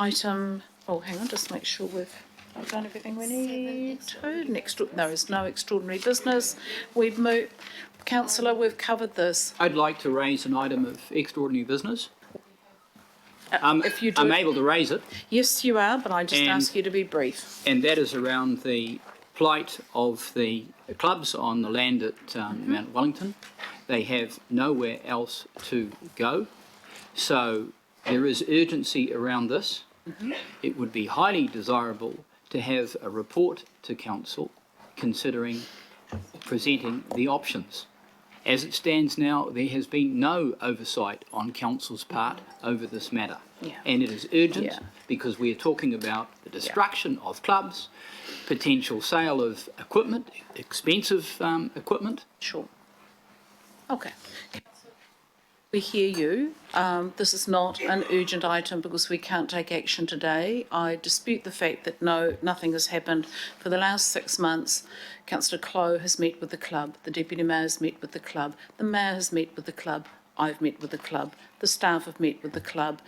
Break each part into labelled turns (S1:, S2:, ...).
S1: Item, oh, hang on, just make sure we've done everything we need to. There is no extraordinary business. We've moved, councillor, we've covered this.
S2: I'd like to raise an item of extraordinary business.
S1: If you do,
S2: I'm able to raise it.
S1: yes, you are, but I just ask you to be brief.
S2: And that is around the plight of the clubs on the land at Mount Wellington. They have nowhere else to go. So there is urgency around this. It would be highly desirable to have a report to council considering presenting the options. As it stands now, there has been no oversight on council's part over this matter.
S1: Yeah.
S2: And it is urgent
S1: Yeah.
S2: because we are talking about the destruction of clubs, potential sale of equipment, expensive equipment.
S1: Sure. Okay. We hear you. This is not an urgent item because we can't take action today. I dispute the fact that nothing has happened. For the last 6 months, Councillor Clow has met with the club, the Deputy Mayor has met with the club, the Mayor has met with the club, I've met with the club, the staff have met with the club.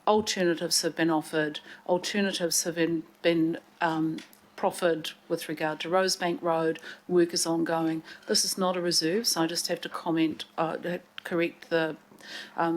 S1: Alternatives have been offered, alternatives have been proffered with regard to Rosebank Road, work is ongoing. This is not a reserve, so I just have to correct the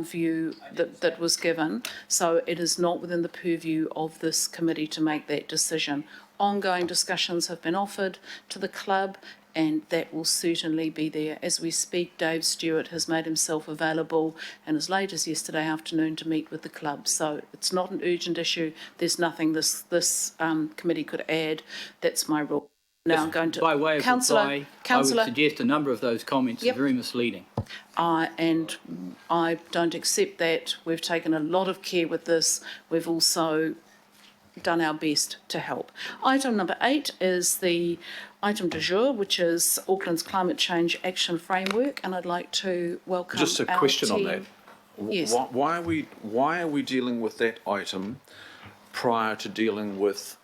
S1: view that was given. So it is not within the purview of this committee to make that decision. Ongoing discussions have been offered to the club, and that will certainly be there. As we speak, Dave Stewart has made himself available and as late as yesterday afternoon to meet with the club. So it's not an urgent issue. There's nothing this committee could add. That's my rule. Now I'm going to...
S2: By way of reply, I would suggest a number of those comments are very misleading.
S1: And I don't accept that. We've taken a lot of care with this. We've also done our best to help. Item number 8 is the item du jour, which is Auckland's Climate Change Action Framework, and I'd like to welcome
S3: just a question on that.
S1: Yes.
S3: Why are we dealing with that item prior to dealing with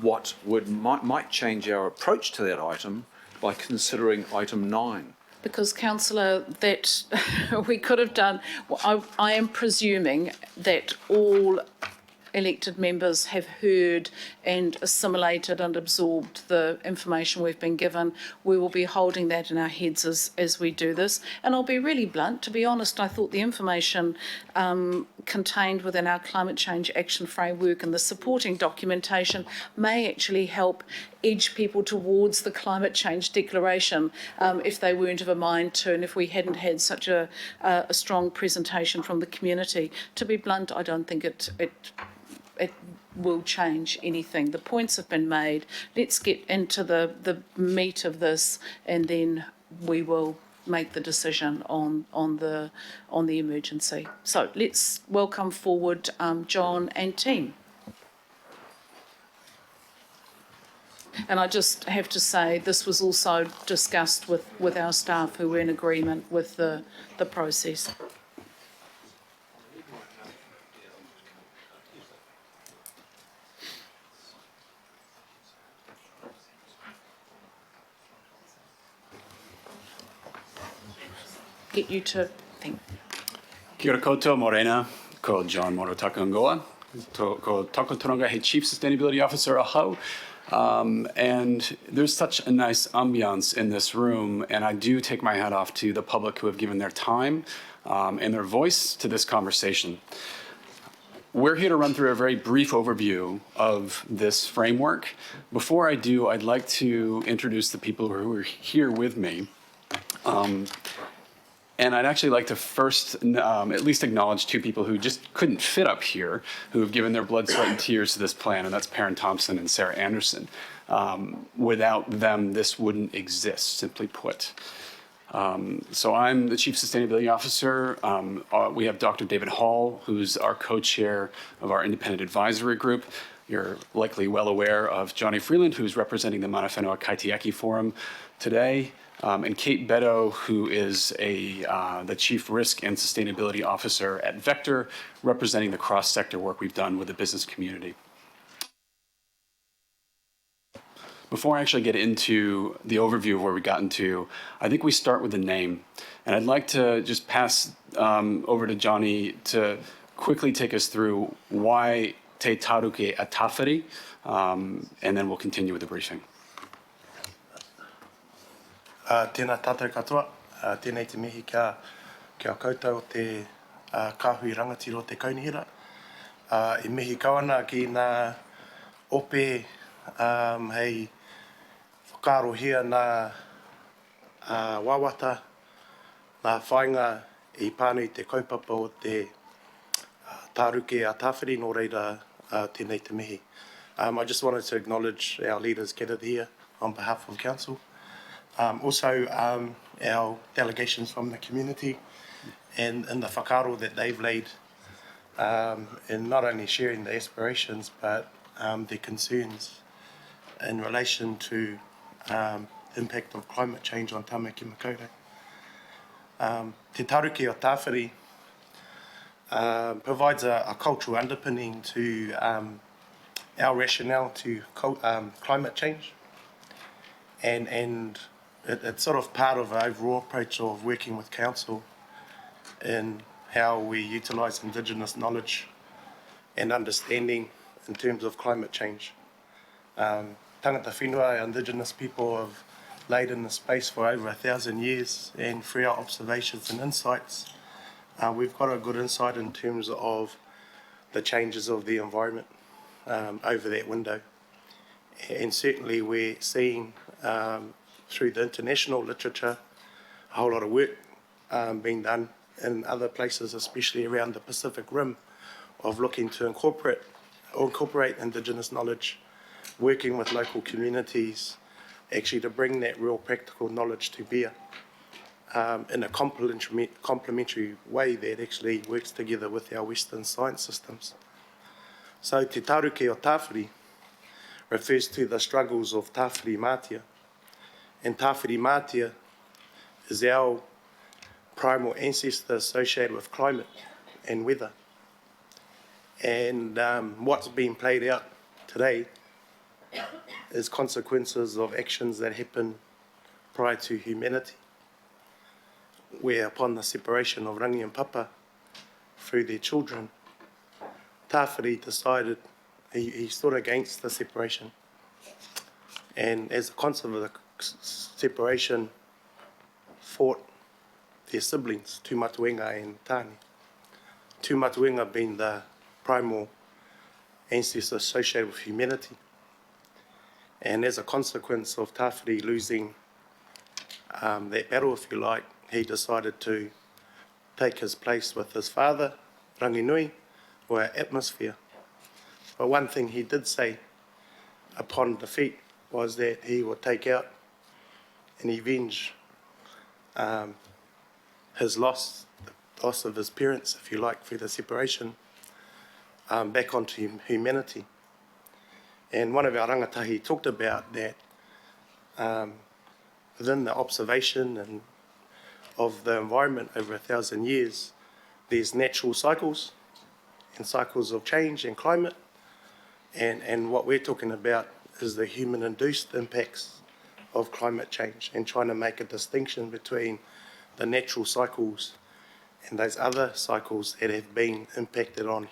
S3: what might change our approach to that item by considering item 9?
S1: Because, councillor, that we could have done. I am presuming that all elected members have heard and assimilated and absorbed the information we've been given. We will be holding that in our heads as we do this. And I'll be really blunt, to be honest, I thought the information contained within our climate change action framework and the supporting documentation may actually help edge people towards the climate change declaration if they weren't of a mind to, and if we hadn't had such a strong presentation from the community. To be blunt, I don't think it will change anything. The points have been made. Let's get into the meat of this, and then we will make the decision on the emergency. So let's welcome forward John and team. And I just have to say this was also discussed with our staff who were in agreement with the process. Get you to think.
S4: Kia ora koutou, Morena, ko John Moro Takangoa, ko Takotoronga, he Chief Sustainability Officer Ahau. And there's such a nice ambiance in this room, and I do take my hat off to the public who have given their time and their voice to this conversation. We're here to run through a very brief overview of this framework. Before I do, I'd like to introduce the people who are here with me. And I'd actually like to first at least acknowledge 2 people who just couldn't fit up here, who have given their blood, sweat, and tears to this plan, and that's Perrin Thompson and Sarah Anderson. Without them, this wouldn't exist, simply put. So I'm the Chief Sustainability Officer. We have Dr. David Hall, who's our co-chair of our independent advisory group. You're likely well aware of Johnny Freeland, who's representing the Mana Whenua Kaitiaki Forum today. And Kate Beddoe, who is the Chief Risk and Sustainability Officer at Vector, representing the cross-sector work we've done with the business community. Before I actually get into the overview of where we got into, I think we start with the name. And I'd like to just pass over to Johnny to quickly take us through why Te Taruke a Tawhiri, and then we'll continue with the briefing.
S5: Tēnā tātou katoa, tēnei te mihi kia koutou o te kāhui rangatiro te kaunihira. I mihi kawana ki ngā ope hei whakarohia ngā wawata, ngā whainga I pānui te kaupapa o te Taruke a Tawhiri, nō reira tēnei te mihi. I just wanted to acknowledge our leaders gathered here on behalf of Council. Also, our delegations from the community and the whakaro that they've laid in not only sharing the aspirations but their concerns in relation to the impact of climate change on Tamaki Makaurau. Te Taruke o Tawhiri provides a cultural underpinning to our rationale to climate change, and it's sort of part of an overall approach of working with Council in how we utilise Indigenous knowledge and understanding in terms of climate change. Tangata whenua, Indigenous people have laid in the space for over 1,000 years, and through our observations and insights, we've got a good insight in terms of the changes of the environment over that window. And certainly we're seeing through the international literature a whole lot of work being done in other places, especially around the Pacific Rim, of looking to incorporate Indigenous knowledge, working with local communities, actually to bring that real practical knowledge to bear in a complementary way that actually works together with our Western science systems. So Te Taruke o Tawhiri refers to the struggles of Tawhiri Mātia, and Tawhiri Mātia is our primal ancestor associated with climate and weather. And what's being played out today is consequences of actions that happened prior to humanity, where upon the separation of Rangi and Papa through their children, Tawhiri decided he stood against the separation. And as a consequence of the separation, fought their siblings, Tūmatuenga and Tāne. Tūmatuenga being the primal ancestor associated with humanity. And as a consequence of Tawhiri losing that battle, if you like, he decided to take his place with his father, Ranginui, or our atmosphere. But one thing he did say upon defeat was that he would take out and avenge his loss, the loss of his parents, if you like, through the separation, back onto humanity. And one of our rangatahi talked about that within the observation and of the environment over 1,000 years, there's natural cycles and cycles of change and climate, and what we're talking about is the human-induced impacts of climate change, and trying to make a distinction between the natural cycles and those other cycles that have been impacted on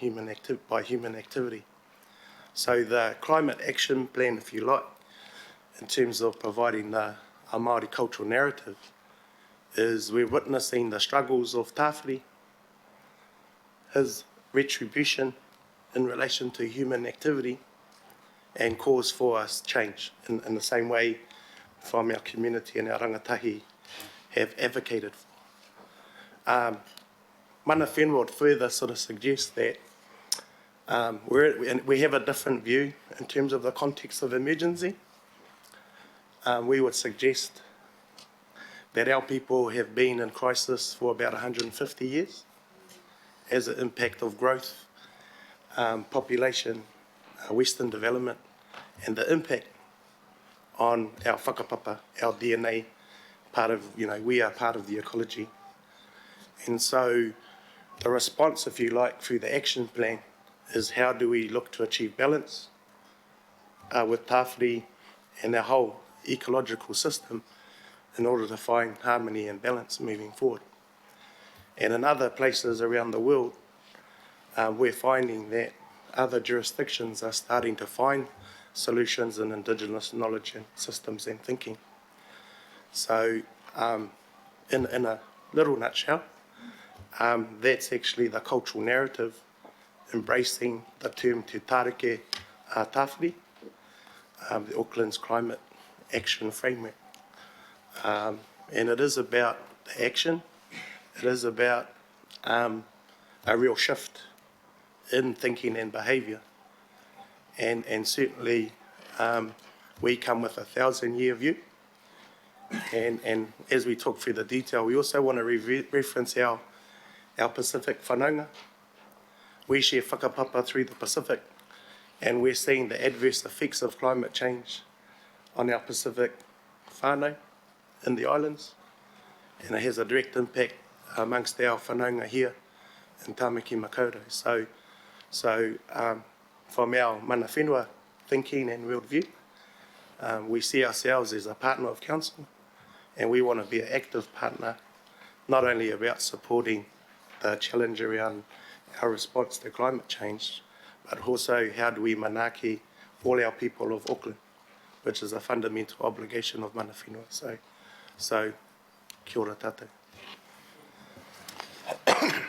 S5: by human activity. So the climate action plan, if you like, in terms of providing a Māori cultural narrative, is we're witnessing the struggles of Tawhiri, his retribution in relation to human activity, and cause for us change in the same way from our community and our rangatahi have advocated for. Mana Whenua would further sort of suggest that we have a different view in terms of the context of emergency. We would suggest that our people have been in crisis for about 150 years as an impact of growth, population, Western development, and the impact on our whakapapa, our DNA, we are part of the ecology. And so the response, if you like, through the action plan is how do we look to achieve balance with Tawhiri and our whole ecological system in order to find harmony and balance moving forward. And in other places around the world, we're finding that other jurisdictions are starting to find solutions in Indigenous knowledge and systems and thinking. So in a little nutshell, that's actually the cultural narrative, embracing the term Te Tareke Tawhiri, the Auckland's Climate Action Framework. And it is about the action, it is about a real shift in thinking and behaviour. And certainly we come with a 1,000-year view. And as we talk through the detail, we also want to reference our Pacific whanaunga. We share whakapapa through the Pacific, and we're seeing the adverse effects of climate change on our Pacific whānau in the islands, and it has a direct impact amongst our whanaunga here in Tāmaki Makaurau. So from our Mana Whenua thinking and worldview, we see ourselves as a partner of council, and we want to be an active partner, not only about supporting the challenge around our response to climate change, but also how do we manaaki all our people of Auckland, which is a fundamental obligation of Mana Whenua. So kia ora tātou.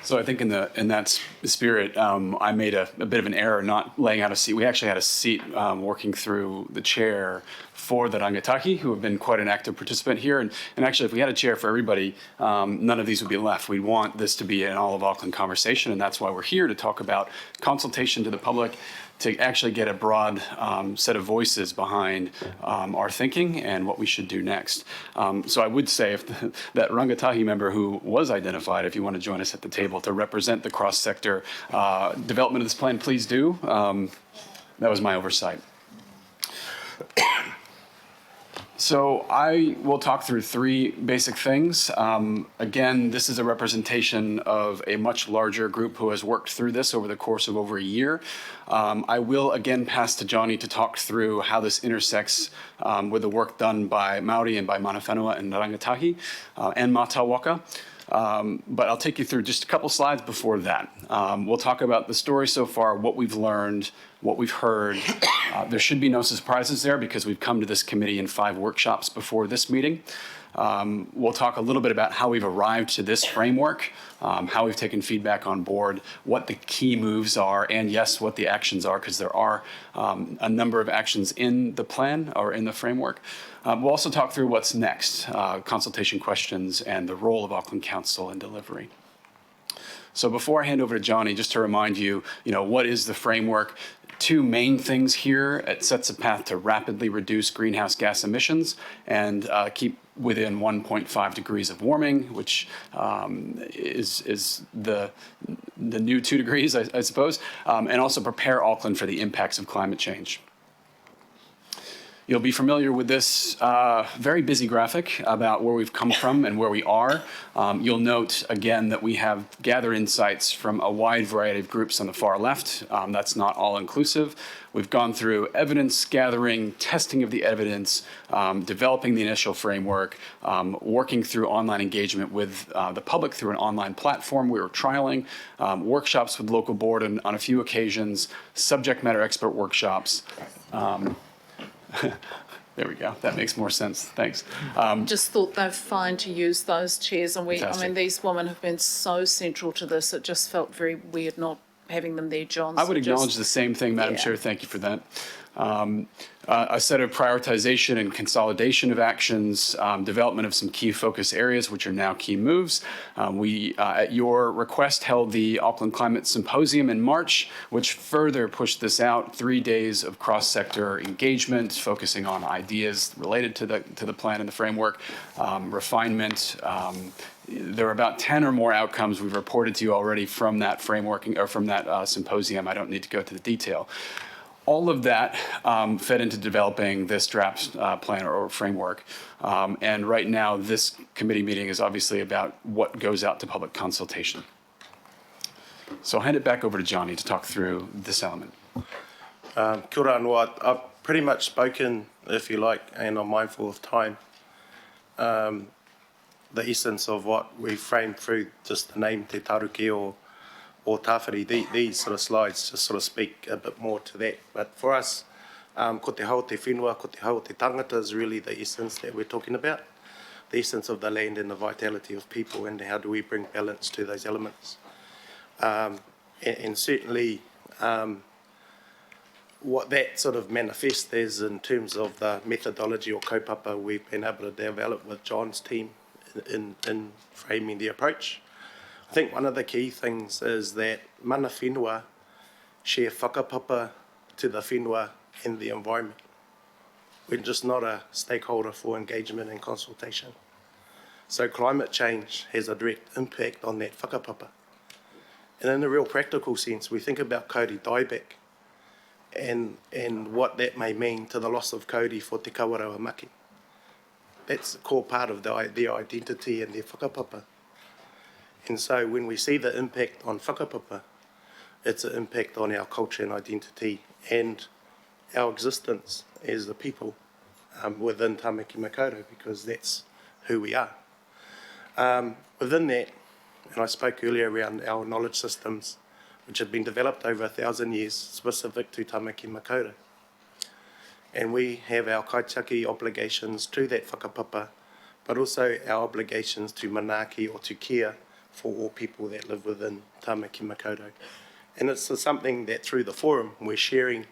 S4: So I think in that spirit, I made a bit of an error not laying out a seat. We actually had a seat working through the chair for the rangatahi, who have been quite an active participant here. And actually, if we had a chair for everybody, none of these would be left. We want this to be an all of Auckland conversation, and that's why we're here to talk about consultation to the public, to actually get a broad set of voices behind our thinking and what we should do next. So I would say if that rangatahi member who was identified, if you want to join us at the table to represent the cross-sector development of this plan, please do. That was my oversight. So I will talk through three basic things. Again, this is a representation of a much larger group who has worked through this over the course of over a year. I will again pass to Johnny to talk through how this intersects with the work done by Māori and by Mana Whenua and Rangatahi and Mātāwaka. But I'll take you through just a couple slides before that. We'll talk about the story so far, what we've learned, what we've heard. There should be no surprises there because we've come to this committee in 5 workshops before this meeting. We'll talk a little bit about how we've arrived to this framework, how we've taken feedback on board, what the key moves are, and yes, what the actions are, because there are a number of actions in the plan or in the framework. We'll also talk through what's next, consultation questions, and the role of Auckland Council in delivery. So before I hand over to Johnny, just to remind you, what is the framework? 2 main things here. It sets a path to rapidly reduce greenhouse gas emissions and keep within 1.5 degrees of warming, which is the new 2 degrees, I suppose, and also prepare Auckland for the impacts of climate change. You'll be familiar with this very busy graphic about where we've come from and where we are. You'll note, again, that we have gathered insights from a wide variety of groups on the far left. That's not all-inclusive. We've gone through evidence gathering, testing of the evidence, developing the initial framework, working through online engagement with the public through an online platform we were trialing, workshops with local board on a few occasions, subject matter expert workshops. There we go. That makes more sense. Thanks.
S1: Just thought they're fine to use those chairs, and
S4: Fantastic.
S1: these women have been so central to this. It just felt very weird not having them there, John.
S4: I would
S1: So
S4: acknowledge
S1: just-
S4: the same thing, Madam
S1: Yeah.
S4: Chair. Thank you for that. A set of prioritization and consolidation of actions, development of some key focus areas, which are now key moves. We, at your request, held the Auckland Climate Symposium in March, which further pushed this out. 3 days of cross-sector engagement, focusing on ideas related to the plan and the framework, refinement. There are about 10 or more outcomes we've reported to you already from that framework or from that symposium. I don't need to go to the detail. All of that fed into developing this draft plan or framework. And right now, this committee meeting is obviously about what goes out to public consultation. So I'll hand it back over to Johnny to talk through this element.
S5: Kia ora anō. I've pretty much spoken, if you like, and I'm mindful of time, the essence of what we framed through just the name Te Taruki or tāwhiri. These sort of slides just sort of speak a bit more to that. But for us, ko te hau te whenua, ko te hau te tangata is really the essence that we're talking about. The essence of the land and the vitality of people, and how do we bring balance to those elements. And certainly what that sort of manifests is in terms of the methodology or kaupapa we've been able to develop with John's team in framing the approach. I think one of the key things is that Mana Whenua share whakapapa to the whenua and the environment. We're just not a stakeholder for engagement and consultation. So climate change has a direct impact on that whakapapa. And in a real practical sense, we think about kauri dieback and what that may mean to the loss of kauri for te kawarau maki. That's a core part of their identity and their whakapapa. And so when we see the impact on whakapapa, it's an impact on our culture and identity and our existence as the people within Tāmaki Makaurau, because that's who we are. Within that, and I spoke earlier around our knowledge systems, which have been developed over 1,000 years, specific to Tāmaki Makaurau. And we have our kaitiaki obligations to that whakapapa, but also our obligations to manaaki or to care for all people that live within Tāmaki Makaurau. And it's something that through the forum we're sharing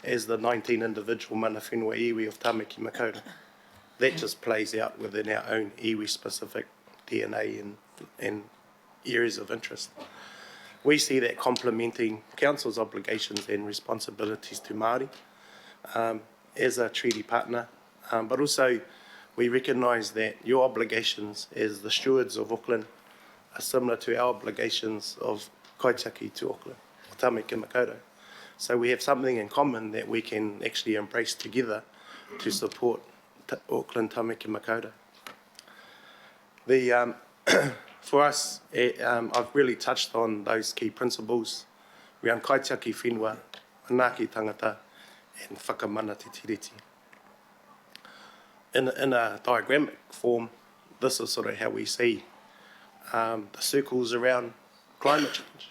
S5: as the 19 individual Mana Whenua iwi of Tāmaki Makaurau. That just plays out within our own iwi-specific DNA and areas of interest. We see that complementing Council's obligations and responsibilities to Māori as a treaty partner, but also we recognise that your obligations as the stewards of Auckland are similar to our obligations of kaitiaki to Auckland, or Tāmaki Makaurau. So we have something in common that we can actually embrace together to support Auckland Tāmaki Makaurau. For us, I've really touched on those key principles around kaitiaki whenua, manaaki tangata, and whakamana te tiriti. In a diagrammic form, this is sort of how we see the circles around climate change,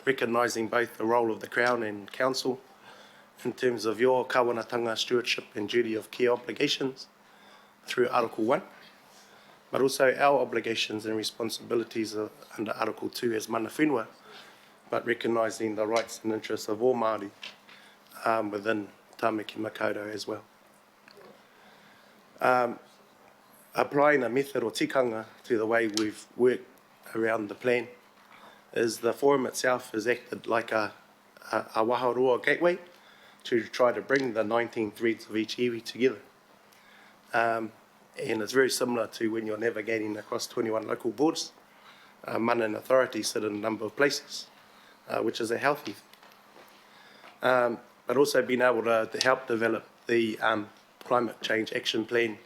S5: recognising both the role of the Crown and Council in terms of your kawanatanga stewardship and duty of care obligations through Article 1, but also our obligations and responsibilities under Article 2 as Mana Whenua, but recognising the rights and interests of all Māori within Tāmaki Makaurau as well. Applying a method or tikanga to the way we've worked around the plan is the forum itself has acted like a waharoa gateway to try to bring the 19 threads of each iwi together. And it's very similar to when you're navigating across 21 local boards. Mana and authority sit in a number of places, which is a healthy thing. But also being able to help develop the climate change action plan,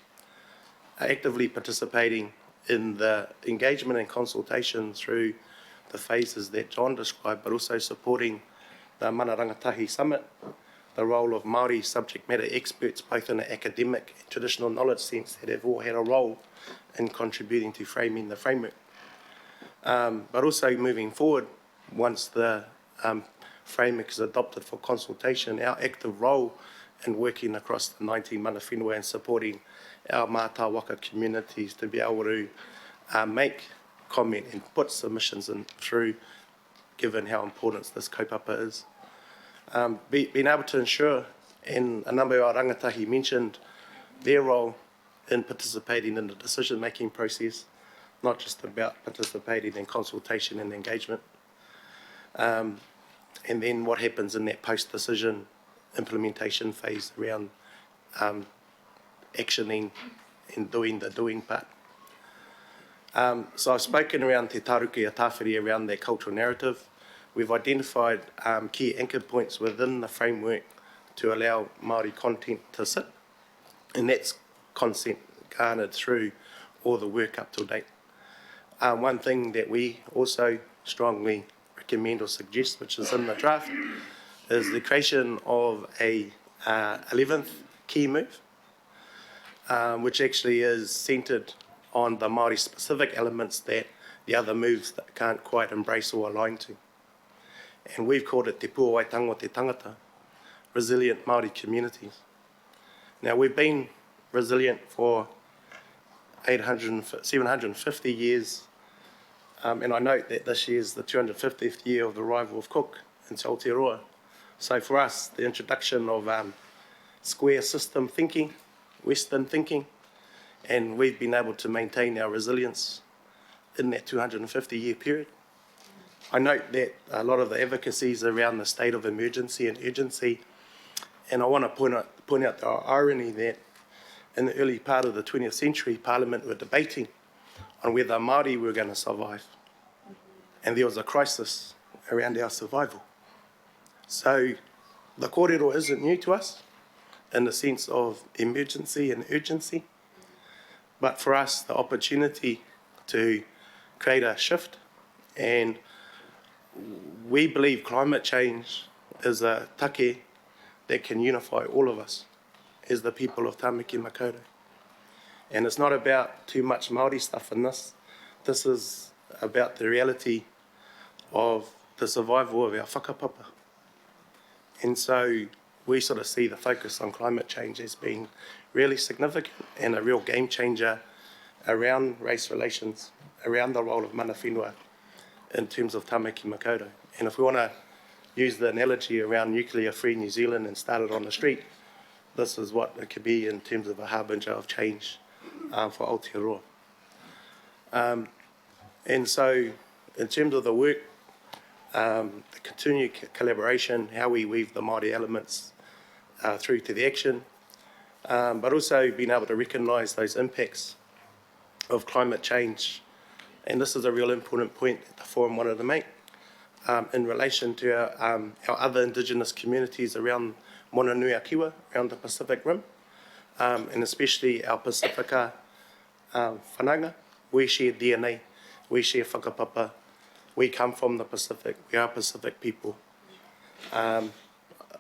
S5: actively participating in the engagement and consultation through the phases that John described, but also supporting the Mana Rangatahi Summit, the role of Māori subject matter experts, both in an academic and traditional knowledge sense, that have all had a role in contributing to framing the framework. But also moving forward, once the framework is adopted for consultation, our active role in working across the 19 Mana Whenua and supporting our mātā waka communities to be able to make comment and put submissions in through, given how important this kaupapa is. Being able to ensure, and a number of our rangatahi mentioned their role in participating in the decision-making process, not just about participating in consultation and engagement. And then what happens in that post-decision implementation phase around actioning and doing the doing part. So I've spoken around te taruki a tāwhiri around that cultural narrative. We've identified key anchor points within the framework to allow Māori content to sit, and that's consent garnered through all the work up to date. One thing that we also strongly recommend or suggest, which is in the draft, is the creation of a 11th key move, which actually is centred on the Māori specific elements that the other moves that can't quite embrace or align to. and we've called it Te Puawaitango Te Tangata, resilient Māori communities. Now, we've been resilient for 750 years, and I note that this year is the 250th year of the arrival of Cook into Aotearoa. So for us, the introduction of square system thinking, Western thinking, and we've been able to maintain our resilience in that 250-year period. I note that a lot of the advocacies around the state of emergency and urgency, and I want to point out the irony that in the early part of the 20th century, Parliament were debating on whether Māori were going to survive. And there was a crisis around our survival. So the kōrero isn't new to us in the sense of emergency and urgency, but for us, the opportunity to create a shift, and we believe climate change is a take that can unify all of us as the people of Tāmaki Makaurau. And it's not about too much Māori stuff in this. This is about the reality of the survival of our whakapapa. And so we sort of see the focus on climate change as being really significant and a real game changer around race relations, around the role of Mana Whenua in terms of Tāmaki Makaurau. And if we want to use the analogy around nuclear-free New Zealand and start it on the street, this is what it could be in terms of a harbinger of change for Aotearoa. And so in terms of the work, the continued collaboration, how we weave the Māori elements through to the action, but also being able to recognise those impacts of climate change. And this is a real important point that the forum wanted to make in relation to our other Indigenous communities around Mana Whenua Kiwa, around the Pacific Rim, and especially our Pasifika whanaunga. We share DNA, we share whakapapa, we come from the Pacific, we are Pacific people. I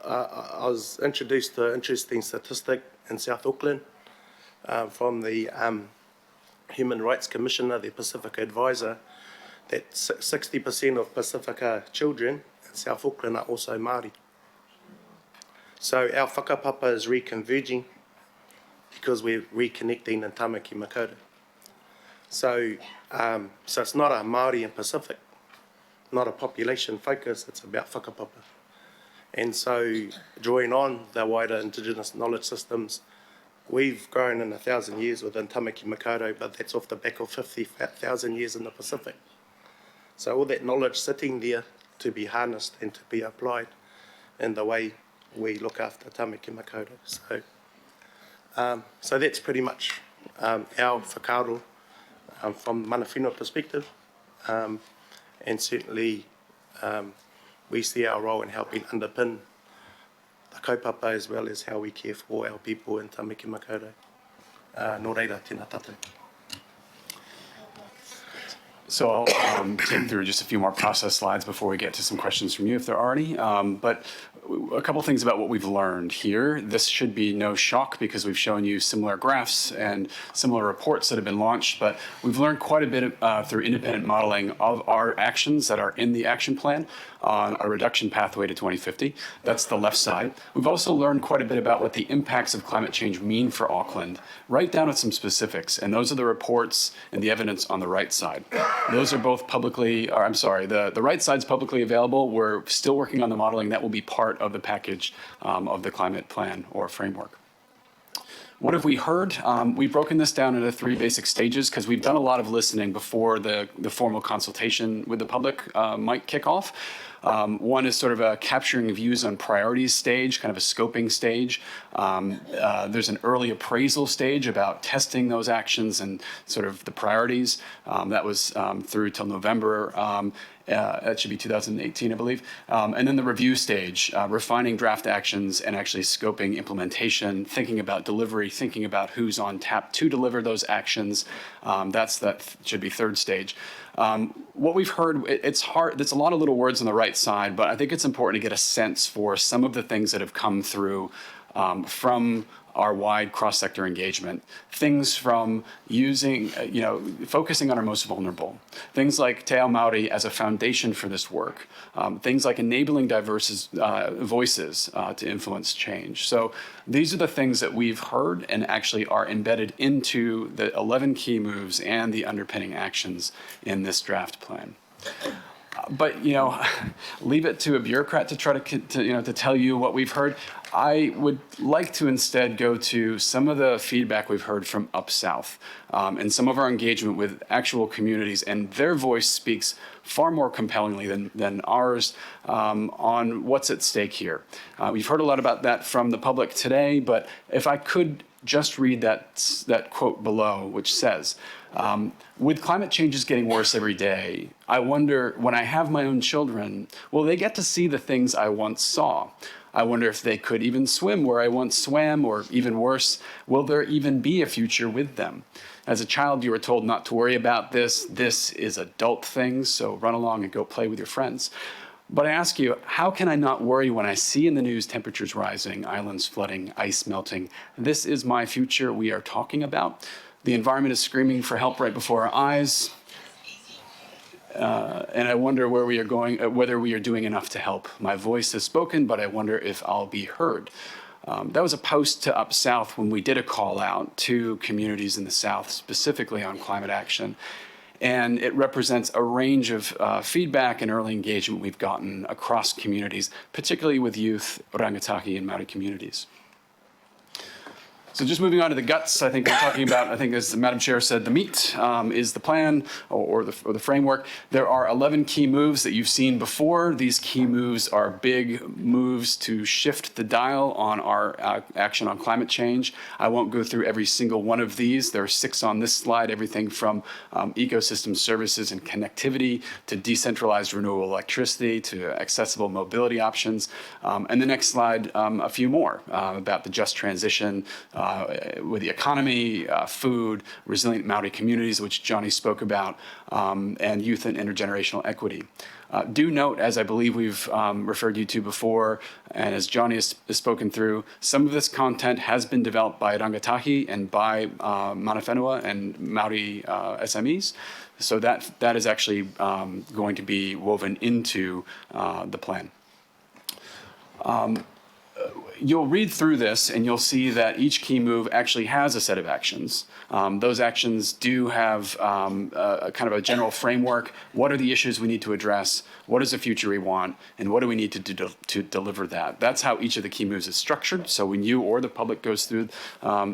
S5: was introduced to an interesting statistic in South Auckland from the Human Rights Commissioner, the Pacifica advisor, that 60% of Pacifica children in South Auckland are also Māori. So our whakapapa is reconverging because we're reconnecting in Tāmaki Makaurau. So it's not a Māori and Pacific, not a population focus, it's about whakapapa. And so drawing on the wider Indigenous knowledge systems, we've grown in 1,000 years within Tāmaki Makaurau, but that's off the back of 50,000 years in the Pacific. So all that knowledge sitting there to be harnessed and to be applied in the way we look after Tāmaki Makaurau. So that's pretty much our whakaaro from Mana Whenua perspective. And certainly we see our role in helping underpin the kaupapa as well as how we care for our people in Tāmaki Makaurau. Nō reira, tēnā tātou.
S4: So I'll take through just a few more process slides before we get to some questions from you, if there are any. But a couple things about what we've learned here. This should be no shock because we've shown you similar graphs and similar reports that have been launched, but we've learned quite a bit through independent modeling of our actions that are in the action plan on a reduction pathway to 2050. That's the left side. We've also learned quite a bit about what the impacts of climate change mean for Auckland, right down to some specifics, and those are the reports and the evidence on the right side. Those are both publicly, or I'm sorry, the right side's publicly available. We're still working on the modeling that will be part of the package of the climate plan or framework. What have we heard? We've broken this down into 3 basic stages because we've done a lot of listening before the formal consultation with the public might kick off. One is sort of a capturing views on priorities stage, kind of a scoping stage. There's an early appraisal stage about testing those actions and sort of the priorities. That was through till November. That should be 2018, I believe. And then the review stage, refining draft actions and actually scoping implementation, thinking about delivery, thinking about who's on tap to deliver those actions. That should be 3rd stage. What we've heard, it's hard, there's a lot of little words on the right side, but I think it's important to get a sense for some of the things that have come through from our wide cross-sector engagement. Things from using, focusing on our most vulnerable. Things like Te Ao Māori as a foundation for this work. Things like enabling diverse voices to influence change. So these are the things that we've heard and actually are embedded into the 11 key moves and the underpinning actions in this draft plan. But leave it to a bureaucrat to try to tell you what we've heard. I would like to instead go to some of the feedback we've heard from up south and some of our engagement with actual communities, and their voice speaks far more compellingly than ours on what's at stake here. We've heard a lot about that from the public today, but if I could just read that quote below, which says, with climate changes getting worse every day, I wonder, when I have my own children, will they get to see the things I once saw? I wonder if they could even swim where I once swam, or even worse, will there even be a future with them? As a child, you were told not to worry about this. This is adult things, so run along and go play with your friends. But I ask you, how can I not worry when I see in the news temperatures rising, islands flooding, ice melting? This is my future we are talking about. The environment is screaming for help right before our eyes. And I wonder where we are going, whether we are doing enough to help. My voice is spoken, but I wonder if I'll be heard. That was a post to Up South when we did a call out to communities in the South, specifically on climate action. And it represents a range of feedback and early engagement we've gotten across communities, particularly with youth, rangatahi, and Māori communities. So just moving on to the guts, I think we're talking about, as the Madam Chair said, the meat is the plan or the framework. There are 11 key moves that you've seen before. These key moves are big moves to shift the dial on our action on climate change. I won't go through every single one of these. There are 6 on this slide, everything from ecosystem services and connectivity to decentralized renewable electricity to accessible mobility options. And the next slide, a few more about the just transition, with the economy, food, resilient Māori communities, which Johnny spoke about, and youth and intergenerational equity. Do note, as I believe we've referred you to before, and as Johnny has spoken through, some of this content has been developed by rangatahi and by Mana Whenua and Māori SMEs. So that is actually going to be woven into the plan. You'll read through this and you'll see that each key move actually has a set of actions. Those actions do have a kind of a general framework. What are the issues we need to address? What is the future we want? And what do we need to do to deliver that? That's how each of the key moves is structured. So when you or the public goes through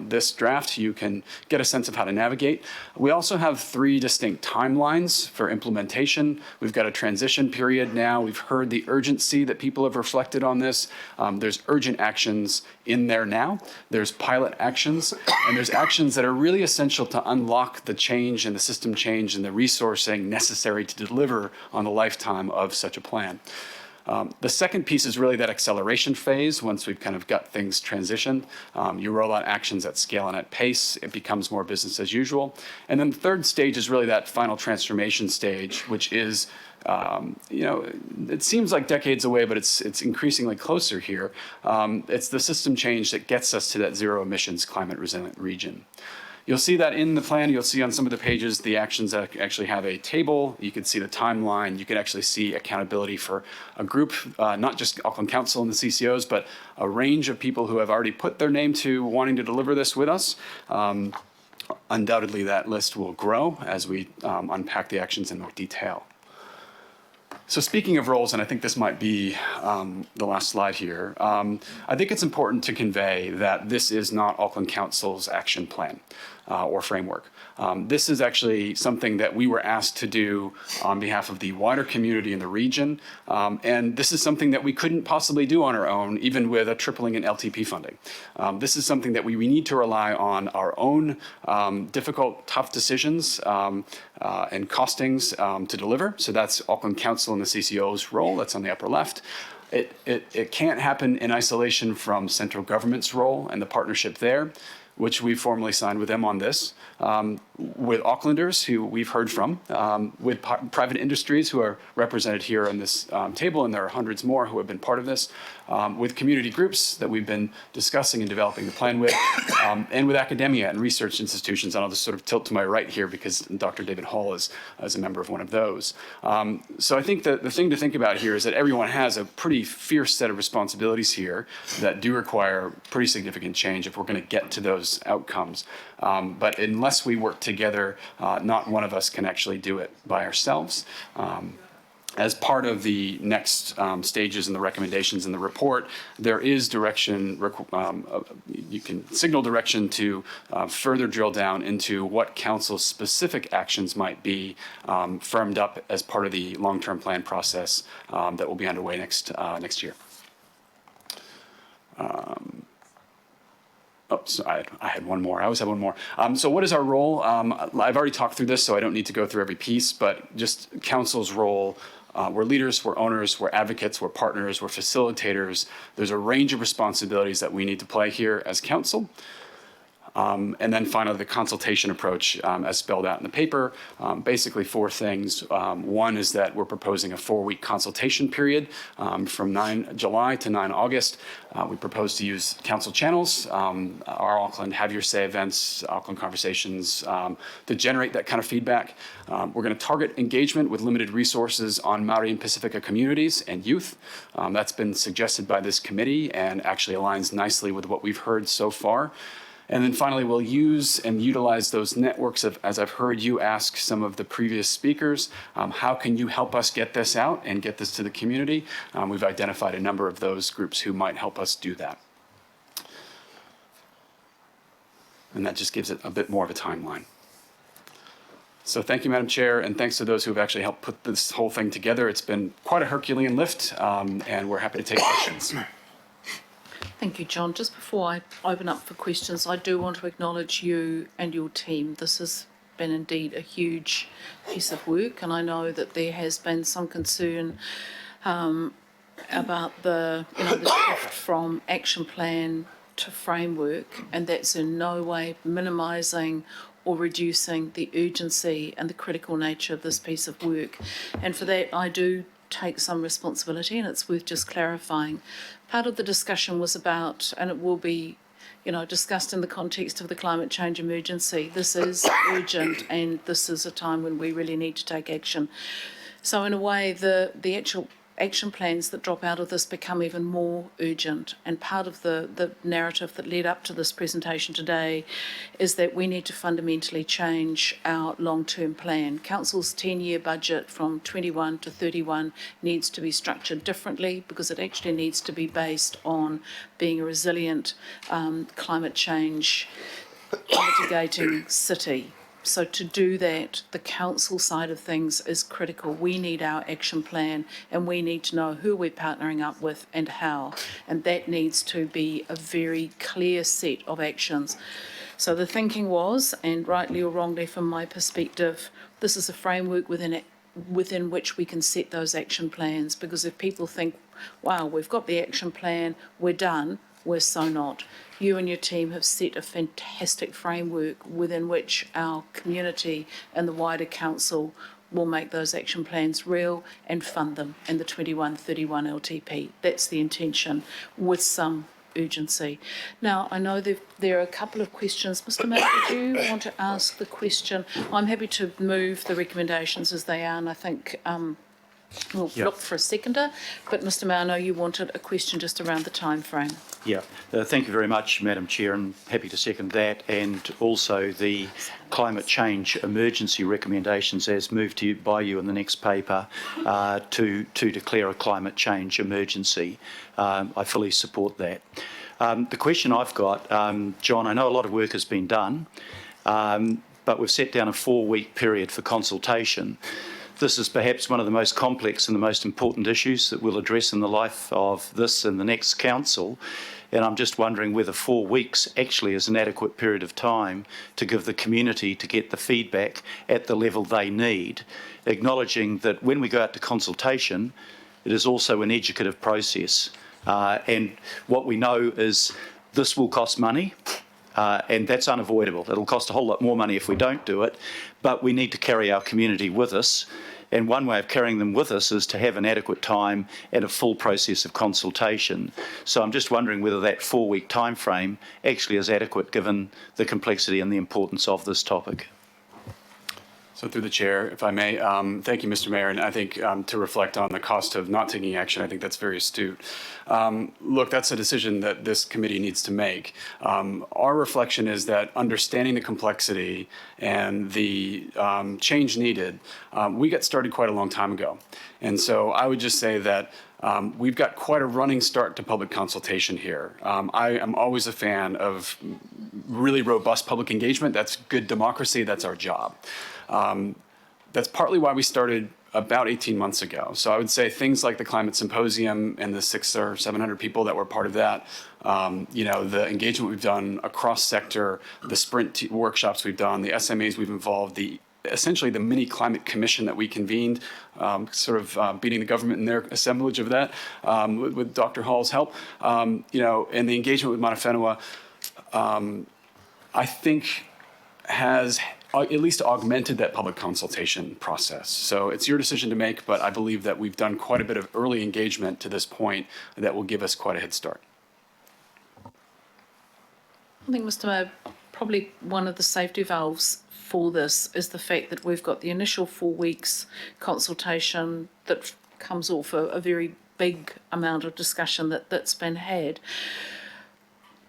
S4: this draft, you can get a sense of how to navigate. We also have 3 distinct timelines for implementation. We've got a transition period now. We've heard the urgency that people have reflected on this. There's urgent actions in there now. There's pilot actions, and there's actions that are really essential to unlock the change and the system change and the resourcing necessary to deliver on the lifetime of such a plan. The second piece is really that acceleration phase. Once we've kind of got things transitioned, you roll out actions at scale and at pace. It becomes more business as usual. And then the third stage is really that final transformation stage, which is it seems like decades away, but it's increasingly closer here. It's the system change that gets us to that zero emissions climate resilient region. You'll see that in the plan. You'll see on some of the pages the actions that actually have a table. You can see the timeline. You can actually see accountability for a group, not just Auckland Council and the CCOs, but a range of people who have already put their name to wanting to deliver this with us. Undoubtedly, that list will grow as we unpack the actions in more detail. So speaking of roles, and I think this might be the last slide here, I think it's important to convey that this is not Auckland Council's action plan or framework. This is actually something that we were asked to do on behalf of the wider community in the region, and this is something that we couldn't possibly do on our own, even with a tripling in LTP funding. This is something that we need to rely on our own difficult, tough decisions and costings to deliver. So that's Auckland Council and the CCO's role. That's on the upper left. It can't happen in isolation from central government's role and the partnership there. which we formally signed with them on this, with Aucklanders, who we've heard from, with private industries who are represented here on this table, and there are hundreds more who have been part of this, with community groups that we've been discussing and developing the plan with, and with academia and research institutions. And I'll just sort of tilt to my right here because Dr. David Hall is a member of one of those. So I think that the thing to think about here is that everyone has a pretty fierce set of responsibilities here that do require pretty significant change if we're going to get to those outcomes. But unless we work together, not one of us can actually do it by ourselves. As part of the next stages and the recommendations in the report, there is direction, you can signal direction to further drill down into what council's specific actions might be firmed up as part of the long-term plan process that will be underway next year. Oh, so I had one more. I always have one more. So what is our role? I've already talked through this, so I don't need to go through every piece, but just council's role. We're leaders, we're owners, we're advocates, we're partners, we're facilitators. There's a range of responsibilities that we need to play here as council. And then finally, the consultation approach, as spelled out in the paper, basically 4 things. One is that we're proposing a 4-week consultation period from 9 July to 9 August. We propose to use council channels, our Auckland Have Your Say events, Auckland Conversations, to generate that kind of feedback. We're going to target engagement with limited resources on Māori and Pacifica communities and youth. That's been suggested by this committee and actually aligns nicely with what we've heard so far. And then finally, we'll use and utilize those networks of, as I've heard you ask some of the previous speakers, how can you help us get this out and get this to the community? We've identified a number of those groups who might help us do that. And that just gives it a bit more of a timeline. So thank you, Madam Chair, and thanks to those who have actually helped put this whole thing together. It's been quite a Herculean lift, and we're happy to take questions.
S1: Thank you, John. Just before I open up for questions, I do want to acknowledge you and your team. This has been indeed a huge piece of work, and I know that there has been some concern about the shift from action plan to framework, and that's in no way minimising or reducing the urgency and the critical nature of this piece of work. And for that, I do take some responsibility, and it's worth just clarifying. Part of the discussion was about, and it will be, discussed in the context of the climate change emergency. This is urgent, and this is a time when we really need to take action. So in a way, the actual action plans that drop out of this become even more urgent. And part of the narrative that led up to this presentation today is that we need to fundamentally change our long-term plan. Council's 10-year budget from 21 to 31 needs to be structured differently because it actually needs to be based on being a resilient climate change mitigating city. So to do that, the council side of things is critical. We need our action plan, and we need to know who we're partnering up with and how. And that needs to be a very clear set of actions. So the thinking was, and rightly or wrongly from my perspective, this is a framework within which we can set those action plans. Because if people think, wow, we've got the action plan, we're done, we're so not. You and your team have set a fantastic framework within which our community and the wider council will make those action plans real and fund them in the 21-31 LTP. That's the intention, with some urgency. Now, I know there are a couple of questions. Mr. Mayor, did you want to ask the question? I'm happy to move the recommendations as they are, and I think we'll look for a seconder. But Mr. Mayor, I know you wanted a question just around the time frame.
S6: Yeah, thank you very much, Madam Chair, and happy to second that, and also the climate change emergency recommendations as moved to you by you in the next paper to declare a climate change emergency. I fully support that. The question I've got, John, I know a lot of work has been done, but we've set down a 4-week period for consultation. This is perhaps one of the most complex and the most important issues that we'll address in the life of this and the next council. And I'm just wondering whether 4 weeks actually is an adequate period of time to give the community to get the feedback at the level they need, acknowledging that when we go out to consultation, it is also an educative process. And what we know is this will cost money. and that's unavoidable. It'll cost a whole lot more money if we don't do it, but we need to carry our community with us. And one way of carrying them with us is to have an adequate time and a full process of consultation. So I'm just wondering whether that 4-week time frame actually is adequate given the complexity and the importance of this topic.
S4: So through the chair, if I may, thank you, Mr. Mayor. And I think to reflect on the cost of not taking action, I think that's very astute. Look, that's a decision that this committee needs to make. Our reflection is that understanding the complexity and the change needed, we got started quite a long time ago. And so I would just say that we've got quite a running start to public consultation here. I am always a fan of really robust public engagement. That's good democracy. That's our job. That's partly why we started about 18 months ago. So I would say things like the Climate Symposium and the 600 or 700 people that were part of that, the engagement we've done across sector, the sprint workshops we've done, the SMAs we've involved, essentially the mini climate commission that we convened, beating the government in their assemblage of that with Dr. Hall's help, and the engagement with Mana Whenua, I think has at least augmented that public consultation process. So it's your decision to make, but I believe that we've done quite a bit of early engagement to this point that will give us quite a head start.
S1: I think, Mr. Mayor, probably one of the safety valves for this is the fact that we've got the initial 4 weeks consultation that comes off a very big amount of discussion that's been had.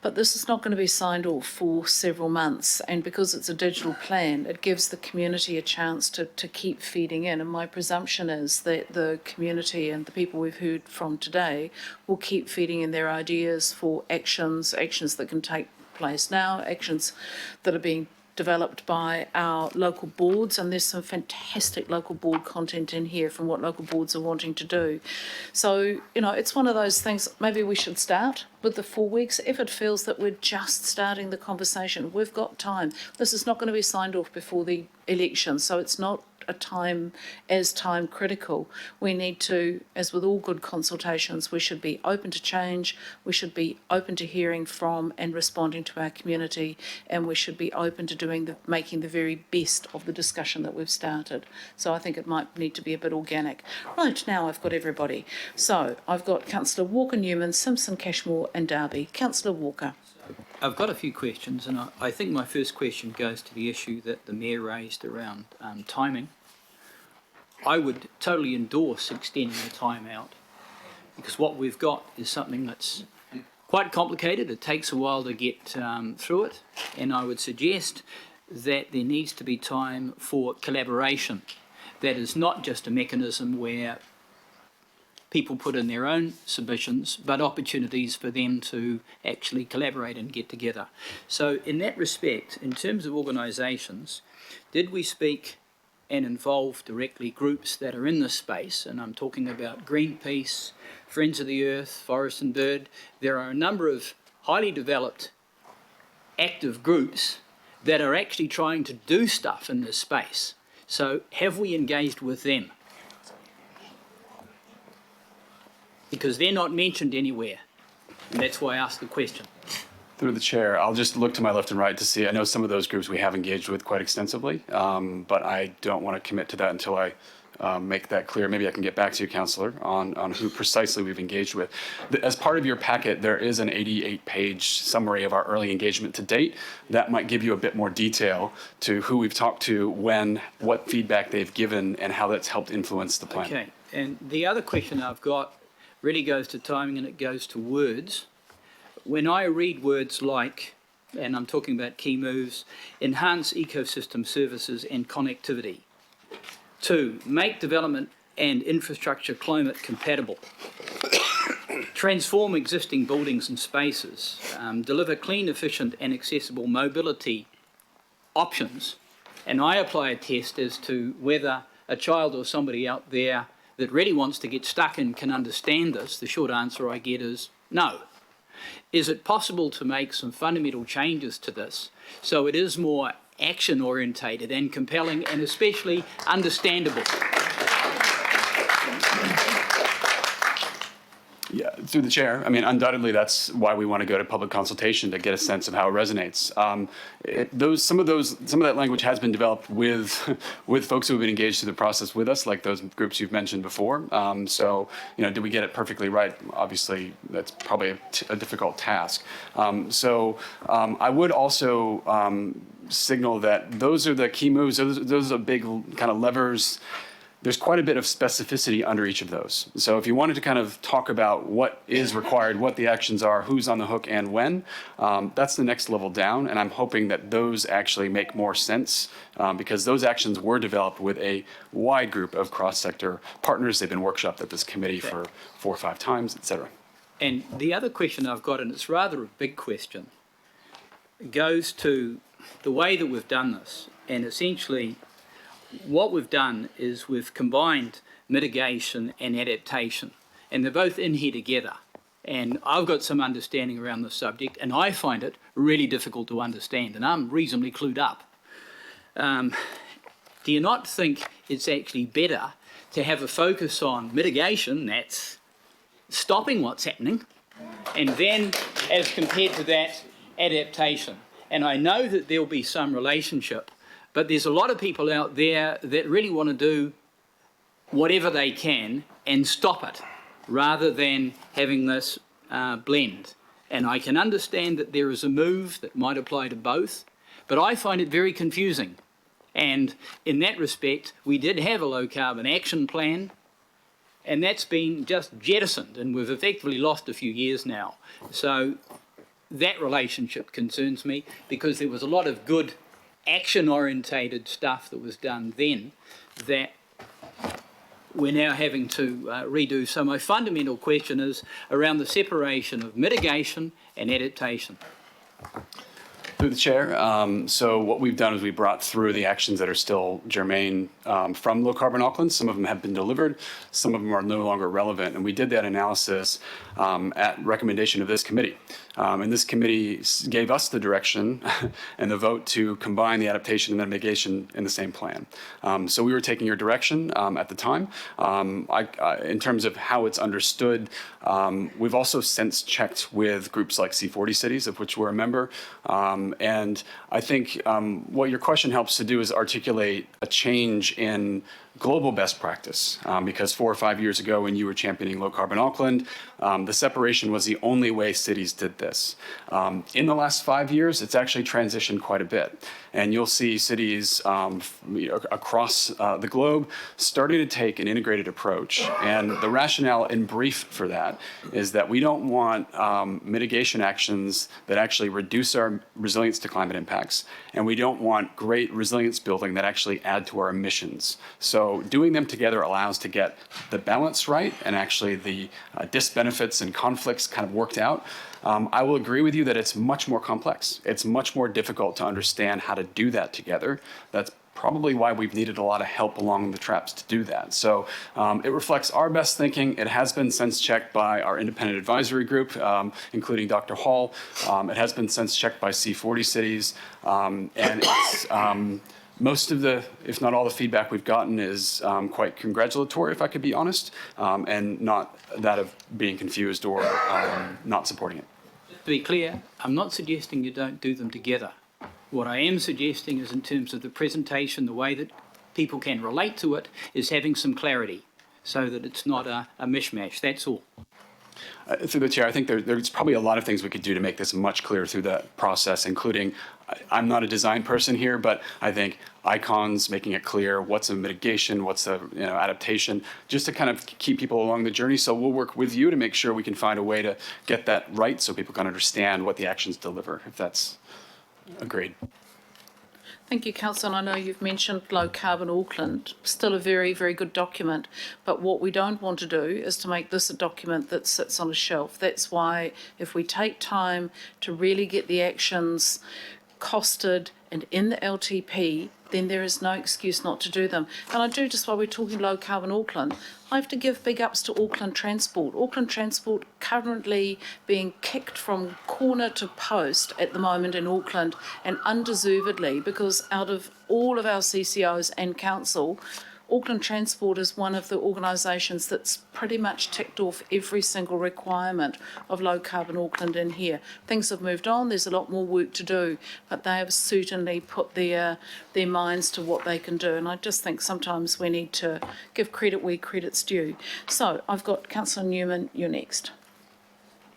S1: But this is not going to be signed off for several months, and because it's a digital plan, it gives the community a chance to keep feeding in. And my presumption is that the community and the people we've heard from today will keep feeding in their ideas for actions that can take place now, actions that are being developed by our local boards, and there's some fantastic local board content in here from what local boards are wanting to do. So, it's one of those things, maybe we should start with the 4 weeks. If it feels that we're just starting the conversation, we've got time. This is not going to be signed off before the election, so it's not a time critical. We need to, as with all good consultations, we should be open to change, we should be open to hearing from and responding to our community, and we should be open to making the very best of the discussion that we've started. So I think it might need to be a bit organic. Right, now I've got everybody. So I've got Councillor Walker, Newman, Simpson, Cashmore and Darby. Councillor Walker.
S2: I've got a few questions, and I think my first question goes to the issue that the Mayor raised around timing. I would totally endorse extending the time out, because what we've got is something that's quite complicated. It takes a while to get through it, and I would suggest that there needs to be time for collaboration. That is not just a mechanism where people put in their own submissions, but opportunities for them to actually collaborate and get together. So in that respect, in terms of organisations, did we speak and involve directly groups that are in this space? And I'm talking about Greenpeace, Friends of the Earth, Forest and Bird. There are a number of highly developed active groups that are actually trying to do stuff in this space. So have we engaged with them? Because they're not mentioned anywhere, and that's why I asked the question.
S4: Through the chair, I'll just look to my left and right to see. I know some of those groups we have engaged with quite extensively, but I don't want to commit to that until I make that clear. Maybe I can get back to you, Councillor, on who precisely we've engaged with. As part of your packet, there is an 88-page summary of our early engagement to date. That might give you a bit more detail to who we've talked to, when, what feedback they've given, and how that's helped influence the plan.
S2: Okay, and the other question I've got really goes to timing, and it goes to words. When I read words like, and I'm talking about key moves, enhance ecosystem services and connectivity. 2, make development and infrastructure climate compatible. Transform existing buildings and spaces. Deliver clean, efficient and accessible mobility options. And I apply a test as to whether a child or somebody out there that really wants to get stuck in can understand this. The short answer I get is no. Is it possible to make some fundamental changes to this so it is more action orientated and compelling and especially understandable?
S4: Yeah, Through the chair, I mean, undoubtedly, that's why we want to go to public consultation to get a sense of how it resonates. Some of that language has been developed with folks who have been engaged through the process with us, like those groups you've mentioned before. So, did we get it perfectly right? Obviously, that's probably a difficult task. I would also signal that those are the key moves. Those are big kind of levers. There's quite a bit of specificity under each of those. So if you wanted to kind of talk about what is required, what the actions are, who's on the hook and when, that's the next level down. And I'm hoping that those actually make more sense because those actions were developed with a wide group of cross-sector partners. They've been workshopped at this committee for 4 or 5 times, et cetera.
S2: And the other question I've got, and it's rather a big question, goes to the way that we've done this. And essentially, what we've done is we've combined mitigation and adaptation, and they're both in here together. And I've got some understanding around the subject, and I find it really difficult to understand, and I'm reasonably clued up. Do you not think it's actually better to have a focus on mitigation, that's stopping what's happening, and then as compared to that, adaptation? And I know that there'll be some relationship, but there's a lot of people out there that really want to do whatever they can and stop it, rather than having this blend. And I can understand that there is a move that might apply to both, but I find it very confusing. And in that respect, we did have a low carbon action plan, and that's been just jettisoned, and we've effectively lost a few years now. So that relationship concerns me, because there was a lot of good action-orientated stuff that was done then that we're now having to redo. So my fundamental question is around the separation of mitigation and adaptation.
S4: Through the chair, so what we've done is we brought through the actions that are still germane from low carbon Auckland. Some of them have been delivered, some of them are no longer relevant, and we did that analysis at recommendation of this committee. And this committee gave us the direction and the vote to combine the adaptation and mitigation in the same plan. So we were taking your direction at the time. In terms of how it's understood, we've also since checked with groups like C40 Cities, of which we're a member. And I think what your question helps to do is articulate a change in global best practice, because 4 or 5 years ago when you were championing low carbon Auckland, the separation was the only way cities did this. In the last 5 years, it's actually transitioned quite a bit. And you'll see cities across the globe starting to take an integrated approach. And the rationale in brief for that is that we don't want mitigation actions that actually reduce our resilience to climate impacts. And we don't want great resilience building that actually add to our emissions. So doing them together allows to get the balance right and actually the disbenefits and conflicts kind of worked out. I will agree with you that it's much more complex. It's much more difficult to understand how to do that together. That's probably why we've needed a lot of help along the traps to do that. So it reflects our best thinking. It has been sense checked by our independent advisory group, including Dr. Hall. It has been sense checked by C40 Cities. And it's most of the, if not all the feedback we've gotten is quite congratulatory, if I could be honest, and not that of being confused or not supporting it.
S2: To be clear, I'm not suggesting you don't do them together. What I am suggesting is in terms of the presentation, the way that people can relate to it is having some clarity so that it's not a mishmash, that's all.
S4: Through the chair, I think there's probably a lot of things we could do to make this much clearer through that process, including, I'm not a design person here, but I think icons, making it clear what's a mitigation, what's a adaptation, just to kind of keep people along the journey. So we'll work with you to make sure we can find a way to get that right so people can understand what the actions deliver, if that's agreed.
S1: Thank you, Councillor. And I know you've mentioned low carbon Auckland, still a very, very good document. But what we don't want to do is to make this a document that sits on a shelf. That's why if we take time to really get the actions costed and in the LTP, then there is no excuse not to do them. And I do, just while we're talking low carbon Auckland, I have to give big ups to Auckland Transport. Auckland Transport currently being kicked from corner to post at the moment in Auckland, and undeservedly, because out of all of our CCOs and council, Auckland Transport is one of the organisations that's pretty much ticked off every single requirement of low carbon Auckland in here. Things have moved on, there's a lot more work to do, but they have certainly put their minds to what they can do. And I just think sometimes we need to give credit where credit's due. So I've got Councillor Newman, you're next.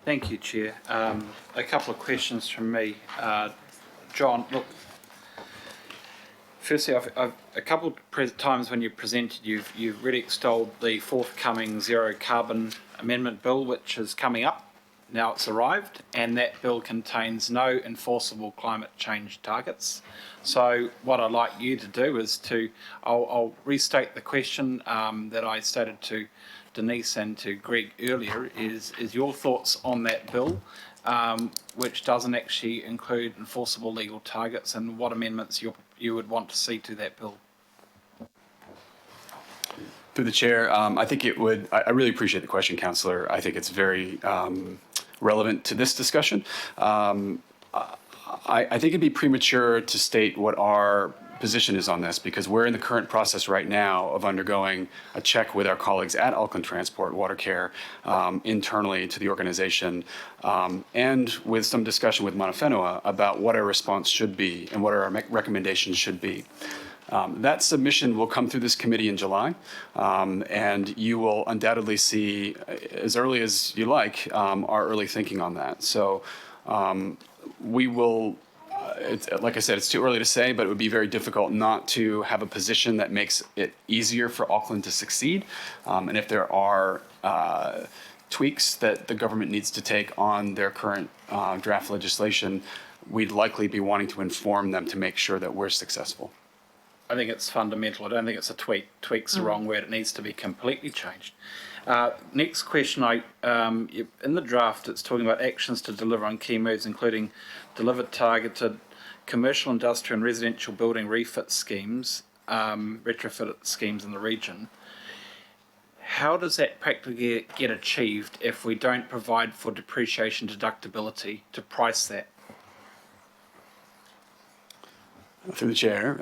S7: Thank you, Chair. A couple of questions from me. John, look, firstly, I've a couple of times when you presented, you've really extolled the forthcoming zero carbon amendment bill, which is coming up. Now it's arrived, and that bill contains no enforceable climate change targets. So what I'd like you to do is I'll restate the question that I stated to Denise and to Greg earlier, is your thoughts on that bill, which doesn't actually include enforceable legal targets, and what amendments you would want to see to that bill.
S4: Through the chair, I think it would, I really appreciate the question, Councillor. I think it's very relevant to this discussion. I think it'd be premature to state what our position is on this, because we're in the current process right now of undergoing a check with our colleagues at Auckland Transport Water Care internally to the organization, and with some discussion with Mana Whenua about what our response should be and what our recommendations should be. That submission will come through this committee in July, and you will undoubtedly see, as early as you like, our early thinking on that. So we will, like I said, it's too early to say, but it would be very difficult not to have a position that makes it easier for Auckland to succeed. And if there are tweaks that the government needs to take on their current draft legislation, we'd likely be wanting to inform them to make sure that we're successful.
S7: I think it's fundamental. I don't think it's a tweak. Tweak's the wrong word. It needs to be completely changed. Next question. In the draft, it's talking about actions to deliver on key moves, including delivered targeted commercial, industrial and residential building refit schemes, retrofit schemes in the region. How does that practically get achieved if we don't provide for depreciation deductibility to price that?
S4: Through the chair.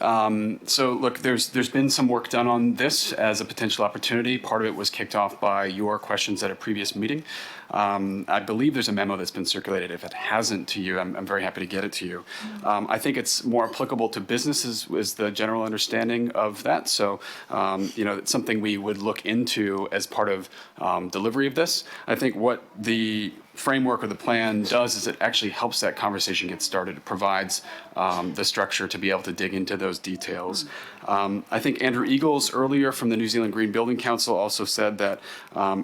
S4: So look, there's been some work done on this as a potential opportunity. Part of it was kicked off by your questions at a previous meeting. I believe there's a memo that's been circulated. If it hasn't to you, I'm very happy to get it to you. I think it's more applicable to businesses is the general understanding of that. So, it's something we would look into as part of delivery of this. I think what the framework of the plan does is it actually helps that conversation get started. It provides the structure to be able to dig into those details. I think Andrew Eagles earlier from the New Zealand Green Building Council also said that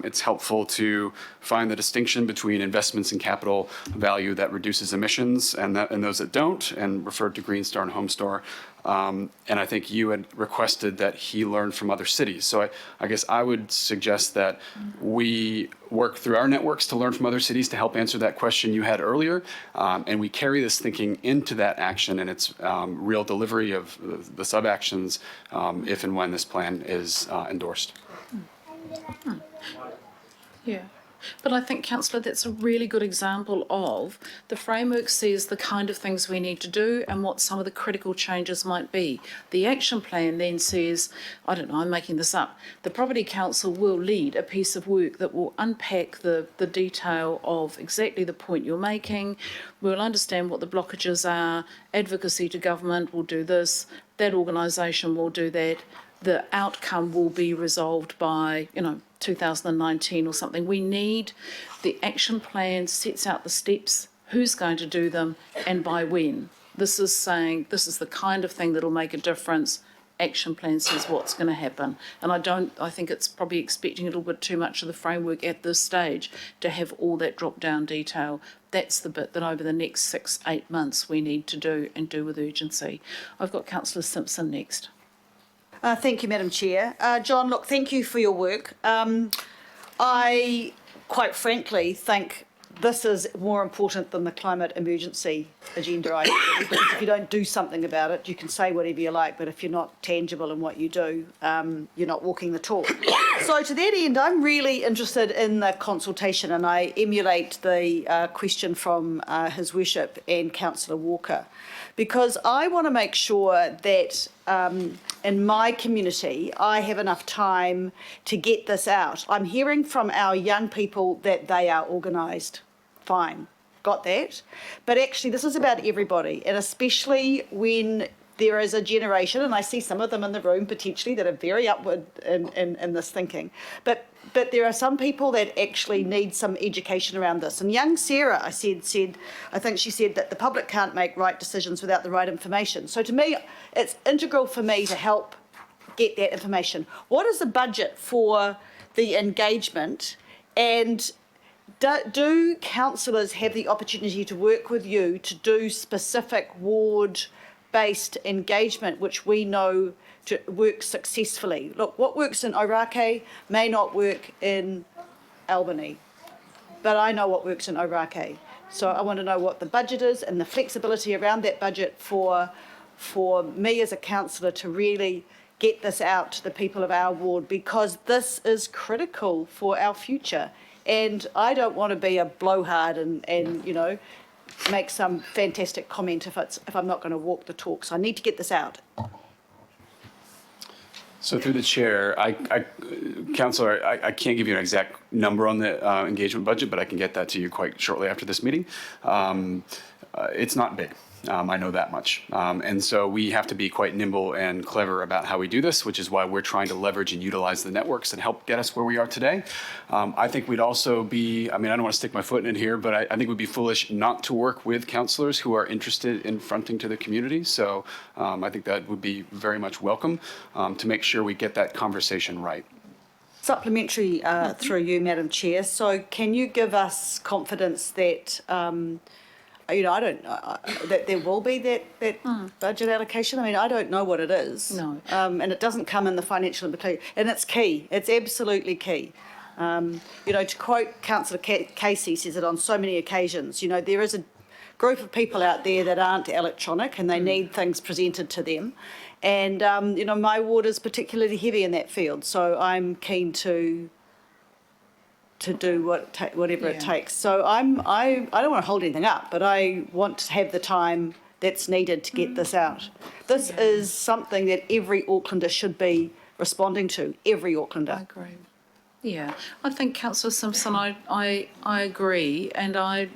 S4: it's helpful to find the distinction between investments in capital value that reduces emissions and those that don't, and referred to Green Star and Home Store. And I think you had requested that he learn from other cities. So I guess I would suggest that we work through our networks to learn from other cities to help answer that question you had earlier. And we carry this thinking into that action and its real delivery of the sub-actions if and when this plan is endorsed.
S1: Yeah. But I think, Councillor, that's a really good example of the framework says the kind of things we need to do and what some of the critical changes might be. The action plan then says, I don't know, I'm making this up, the Property Council will lead a piece of work that will unpack the detail of exactly the point you're making. We'll understand what the blockages are. Advocacy to government will do this. That organisation will do that. The outcome will be resolved by, 2019 or something. We need the action plan sets out the steps, who's going to do them and by when. This is saying this is the kind of thing that'll make a difference. Action plan says what's going to happen. And I think it's probably expecting a little bit too much of the framework at this stage to have all that drop down detail. That's the bit that over the next 6-8 months we need to do and do with urgency. I've got Councillor Simpson next.
S8: Thank you, Madam Chair. John, look, thank you for your work. I, quite frankly, think this is more important than the climate emergency agenda item, because if you don't do something about it, you can say whatever you like, but if you're not tangible in what you do, you're not walking the talk. So to that end, I'm really interested in the consultation, and I emulate the question from His Worship and Councillor Walker, because I want to make sure that in my community, I have enough time to get this out. I'm hearing from our young people that they are organised. Fine, got that. But actually, this is about everybody, and especially when there is a generation, and I see some of them in the room potentially that are very upward in this thinking. But there are some people that actually need some education around this. And young Sarah, I think she said that the public can't make right decisions without the right information. So to me, it's integral for me to help get that information. What is the budget for the engagement, and do councillors have the opportunity to work with you to do specific ward-based engagement, which we know to work successfully? Look, what works in Ōrākei may not work in Albany, but I know what works in Ōrākei. So I want to know what the budget is and the flexibility around that budget for me as a councillor to really get this out to the people of our ward, because this is critical for our future. And I don't want to be a blowhard and you know, make some fantastic comment if I'm not going to walk the talk. So I need to get this out.
S4: So through the chair, Councillor, I can't give you an exact number on the engagement budget, but I can get that to you quite shortly after this meeting. It's not big. I know that much. And so we have to be quite nimble and clever about how we do this, which is why we're trying to leverage and utilize the networks and help get us where we are today. I think we'd also be, I don't want to stick my foot in it here, but I think we'd be foolish not to work with councillors who are interested in fronting to the community. So I think that would be very much welcome to make sure we get that conversation right.
S8: Supplementary through you, Madam Chair. So can you give us confidence that you know, I don't know that there will be that budget allocation. I don't know what it is.
S1: No.
S8: And it doesn't come in the financial implication. And it's key. It's absolutely key. You know, to quote Councillor Casey says it on so many occasions, you know, there is a group of people out there that aren't electronic and they need things presented to them. And, you know, my ward is particularly heavy in that field. So I'm keen to do whatever it takes. So I don't want to hold anything up, but I want to have the time that's needed to get this out. This is something that every Aucklander should be responding to, every Aucklander.
S1: I agree. Yeah, I think Councillor Simpson, I agree, and have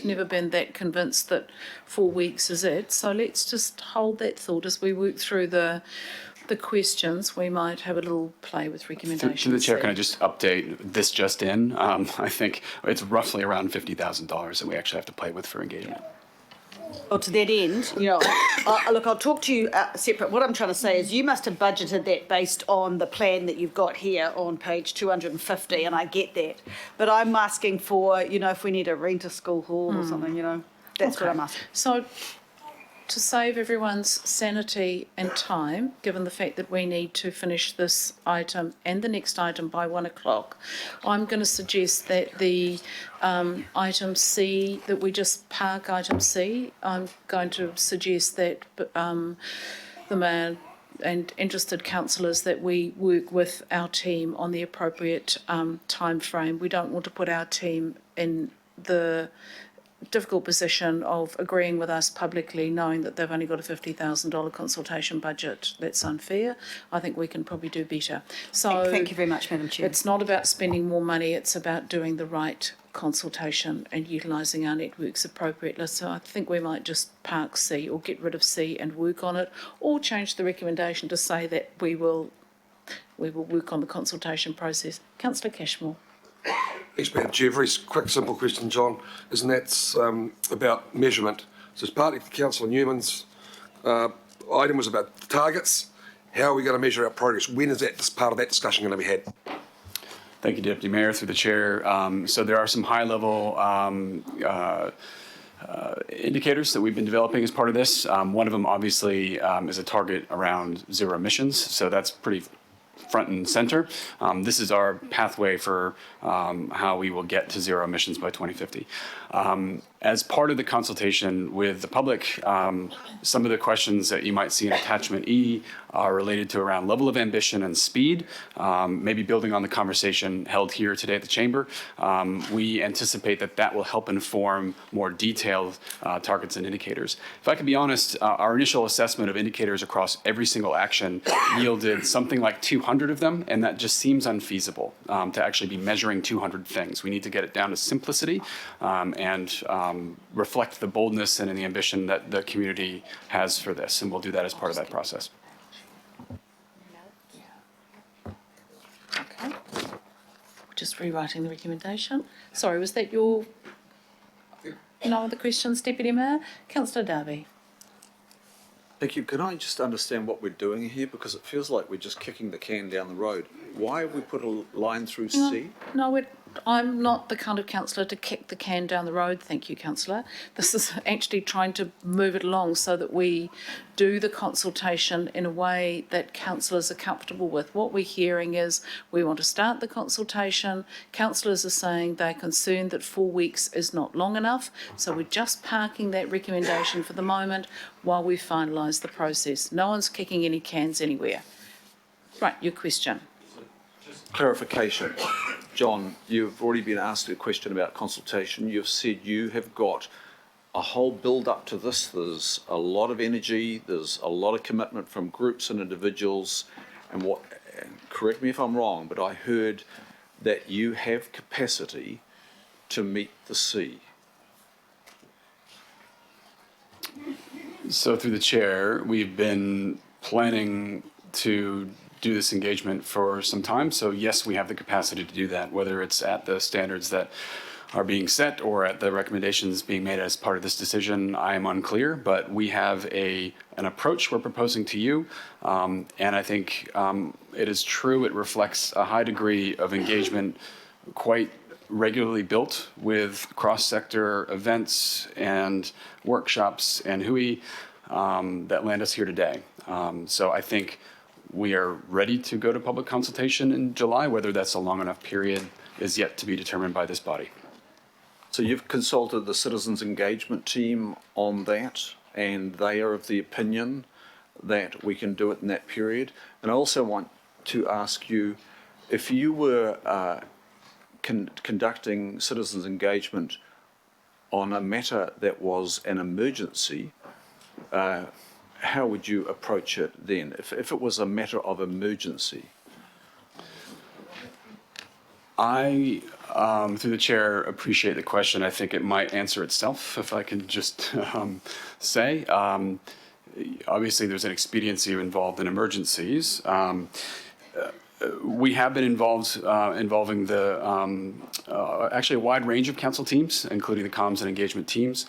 S1: never been that convinced that 4 weeks is it. So let's just hold that thought as we work through the questions. We might have a little play with recommendations.
S4: To the chair, can I just update this just in? I think it's roughly around $50,000 that we actually have to play with for engagement.
S8: Well, to that end, you know, look, I'll talk to you separate. What I'm trying to say is you must have budgeted that based on the plan that you've got here on page 250, and I get that. But I'm asking for, you know, if we need to rent a school hall or something, you know, that's what I'm asking.
S1: So to save everyone's sanity and time, given the fact that we need to finish this item and the next item by 1 o'clock, I'm going to suggest that the item C, that we just park item C. I'm going to suggest that the Mayor and interested councillors that we work with our team on the appropriate time frame. We don't want to put our team in the difficult position of agreeing with us publicly, knowing that they've only got a $50,000 consultation budget. That's unfair. I think we can probably do better. So
S8: thank you very much, Madam Chair.
S1: It's not about spending more money, it's about doing the right consultation and utilising our networks appropriately. So I think we might just park C or get rid of C and work on it, or change the recommendation to say that we will work on the consultation process. Councillor Cashmore.
S9: Thanks, Madam Chair. Very quick, simple question, John, and that's about measurement. So as part of Councillor Newman's item was about the targets. How are we going to measure our progress? When is that part of that discussion going to be had?
S4: Thank you, Deputy Mayor, through the chair. So there are some high-level indicators that we've been developing as part of this. One of them, obviously, is a target around zero emissions. So that's pretty front and center. This is our pathway for how we will get to zero emissions by 2050. As part of the consultation with the public, some of the questions that you might see in attachment E are related to around level of ambition and speed, maybe building on the conversation held here today at the Chamber. We anticipate that that will help inform more detailed targets and indicators. If I can be honest, our initial assessment of indicators across every single action yielded something like 200 of them, and that just seems unfeasible to actually be measuring 200 things. We need to get it down to simplicity and reflect the boldness and the ambition that the community has for this, and we'll do that as part of that process.
S1: Okay. Just rewriting the recommendation. Sorry, was that your... No other questions, Deputy Mayor? Councillor Darby.
S3: Thank you. Can I just understand what we're doing here? Because it feels like we're just kicking the can down the road. Why have we put a line through C?
S1: No, I'm not the kind of councillor to kick the can down the road, thank you, councillor. This is actually trying to move it along so that we do the consultation in a way that councillors are comfortable with. What we're hearing is we want to start the consultation. Councillors are saying they're concerned that 4 weeks is not long enough, so we're just parking that recommendation for the moment while we finalise the process. No one's kicking any cans anywhere. Right, your question.
S3: Clarification. John, you've already been asked a question about consultation. You've said you have got a whole build up to this. There's a lot of energy, there's a lot of commitment from groups and individuals. And correct me if I'm wrong, but I heard that you have capacity to meet the C.
S4: So through the chair, we've been planning to do this engagement for some time. So yes, we have the capacity to do that, whether it's at the standards that are being set or at the recommendations being made as part of this decision. I am unclear, but we have an approach we're proposing to you. And I think it is true, it reflects a high degree of engagement, quite regularly built with cross-sector events and workshops and hui that land us here today. So I think we are ready to go to public consultation in July. Whether that's a long enough period is yet to be determined by this body.
S3: So you've consulted the citizens engagement team on that, and they are of the opinion that we can do it in that period. And I also want to ask you, if you were conducting citizens engagement on a matter that was an emergency, how would you approach it then, if it was a matter of emergency?
S4: I, through the chair, appreciate the question. I think it might answer itself, if I can just say. Obviously, there's an expediency involved in emergencies. We have been involving the actually a wide range of council teams, including the comms and engagement teams.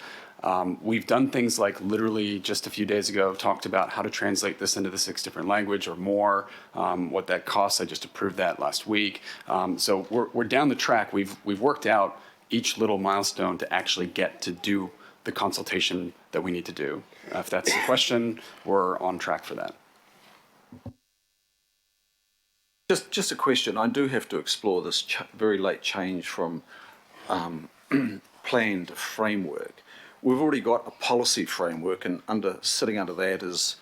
S4: We've done things like literally just a few days ago talked about how to translate this into the 6 different language or more, what that costs. I just approved that last week. So we're down the track. We've worked out each little milestone to actually get to do the consultation that we need to do. If that's the question, we're on track for that.
S3: Just a question. I do have to explore this very late change from plan to framework. We've already got a policy framework, and sitting under that is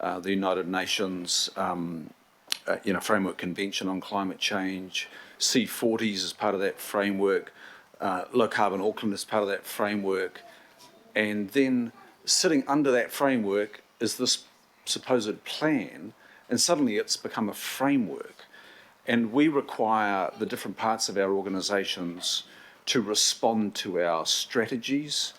S3: the United Nations Framework Convention on Climate Change. C40s is part of that framework. Low Carbon Auckland is part of that framework. And then sitting under that framework is this supposed plan, and suddenly it's become a framework. And we require the different parts of our organisations to respond to our strategies,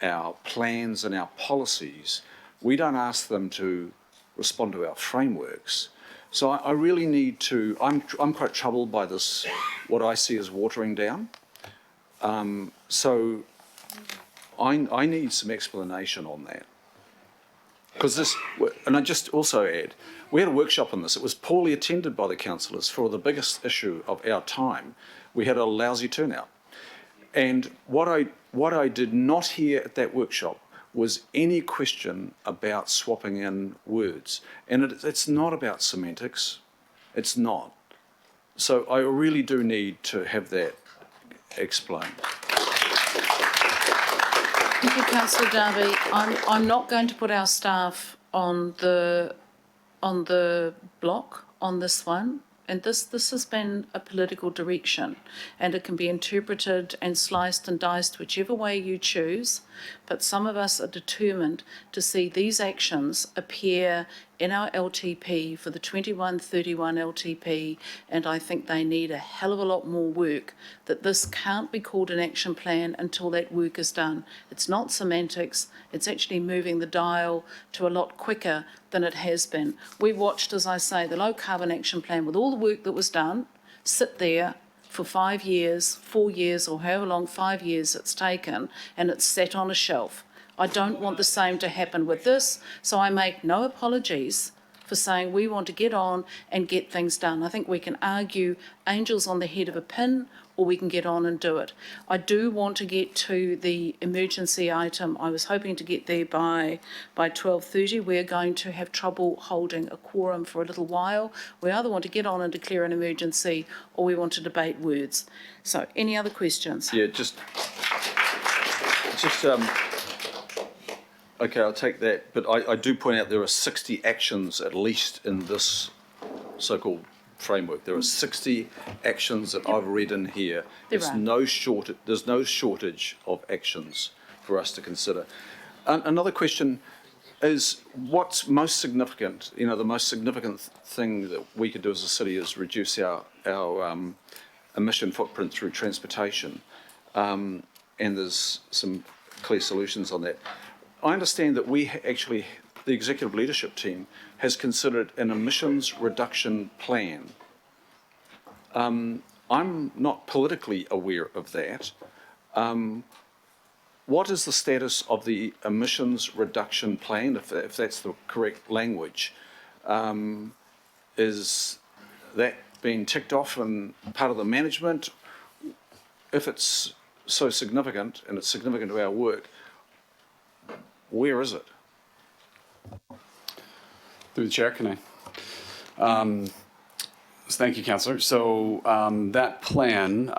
S3: our plans and our policies. We don't ask them to respond to our frameworks. So I really need to, I'm quite troubled by this, what I see as watering down. So I need some explanation on that. Because this, and I just also add, we had a workshop on this. It was poorly attended by the councillors for the biggest issue of our time. We had a lousy turnout. And what I did not hear at that workshop was any question about swapping in words. And it's not about semantics. It's not. So I really do need to have that explained.
S1: Thank you, Councillor Darby. I'm not going to put our staff on the block on this one. And this has been a political direction, and it can be interpreted and sliced and diced whichever way you choose. But some of us are determined to see these actions appear in our LTP for the 21-31 LTP, and I think they need a hell of a lot more work, that this can't be called an action plan until that work is done. It's not semantics, it's actually moving the dial to a lot quicker than it has been. We watched, as I say, the low carbon action plan with all the work that was done sit there for 5 years, 4 years, or however long, 5 years it's taken, and it's sat on a shelf. I don't want the same to happen with this, so I make no apologies for saying we want to get on and get things done. I think we can argue angels on the head of a pin, or we can get on and do it. I do want to get to the emergency item. I was hoping to get there by 12:30. We're going to have trouble holding a quorum for a little while. We either want to get on and declare an emergency, or we want to debate words. So, any other questions?
S3: Yeah, okay, I'll take that, but I do point out there are 60 actions at least in this so-called framework. There are 60 actions that I've read in here. There's no shortage of actions for us to consider. Another question is, what's most significant? You know, the most significant thing that we could do as a city is reduce our emission footprint through transportation, and there's some clear solutions on that. I understand that the executive leadership team has considered an emissions reduction plan. I'm not politically aware of that. What is the status of the emissions reduction plan, if that's the correct language? Is that being ticked off and part of the management? If it's so significant, and it's significant to our work, where is it?
S4: Through the chair, can I? Thank you, Councillor. So that plan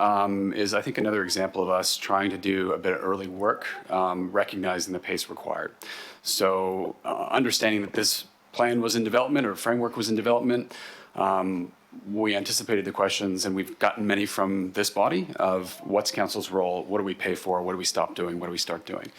S4: is, I think, another example of us trying to do a bit of early work, recognizing the pace required. So understanding that this plan was in development, or framework was in development, we anticipated the questions, and we've gotten many from this body of what's council's role, what do we pay for, what do we stop doing, what do we start doing.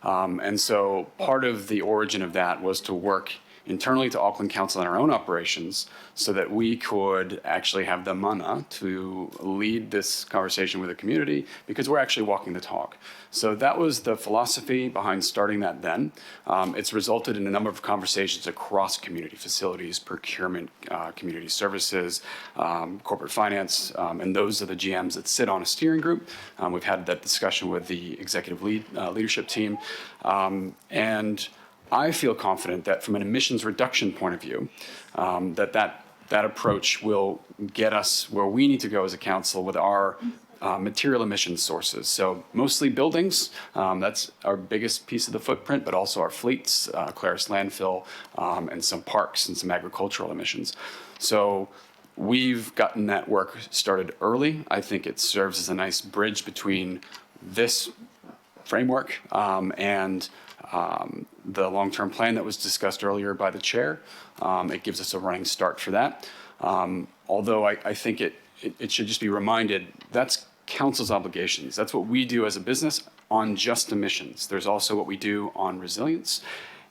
S4: And so part of the origin of that was to work internally to Auckland Council in our own operations so that we could actually have the mana to lead this conversation with the community, because we're actually walking the talk. So that was the philosophy behind starting that then. It's resulted in a number of conversations across community facilities, procurement, community services, corporate finance, and those are the GMs that sit on a steering group. We've had that discussion with the executive leadership team, and I feel confident that from an emissions reduction point of view, that approach will get us where we need to go as a council with our material emission sources. So mostly buildings, that's our biggest piece of the footprint, but also our fleets, Claris landfill, and some parks and some agricultural emissions. So we've gotten that work started early. I think it serves as a nice bridge between this framework and the long-term plan that was discussed earlier by the chair. It gives us a running start for that. Although I think it should just be reminded, that's council's obligations. That's what we do as a business on just emissions. There's also what we do on resilience.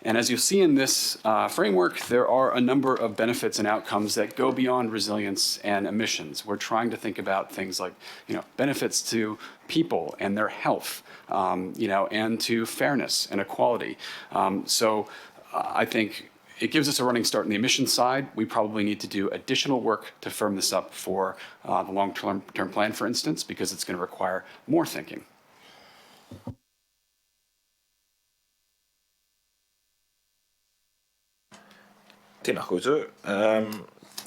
S4: And as you'll see in this framework, there are a number of benefits and outcomes that go beyond resilience and emissions. We're trying to think about things like, benefits to people and their health, and to fairness and equality. So I think it gives us a running start on the emissions side. We probably need to do additional work to firm this up for the long-term plan, for instance, because it's going to require more thinking.
S10: Tēnā koutou.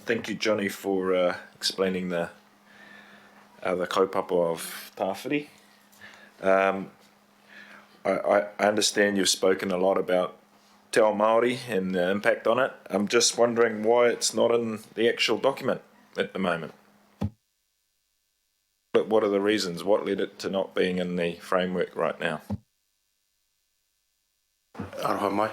S10: Thank you, Johnny, for explaining the kaupapa of Tāwhiri. I understand you've spoken a lot about te ao Māori and the impact on it. I'm just wondering why it's not in the actual document at the moment. But what are the reasons? What led it to not being in the framework right now?
S5: Aroha mai.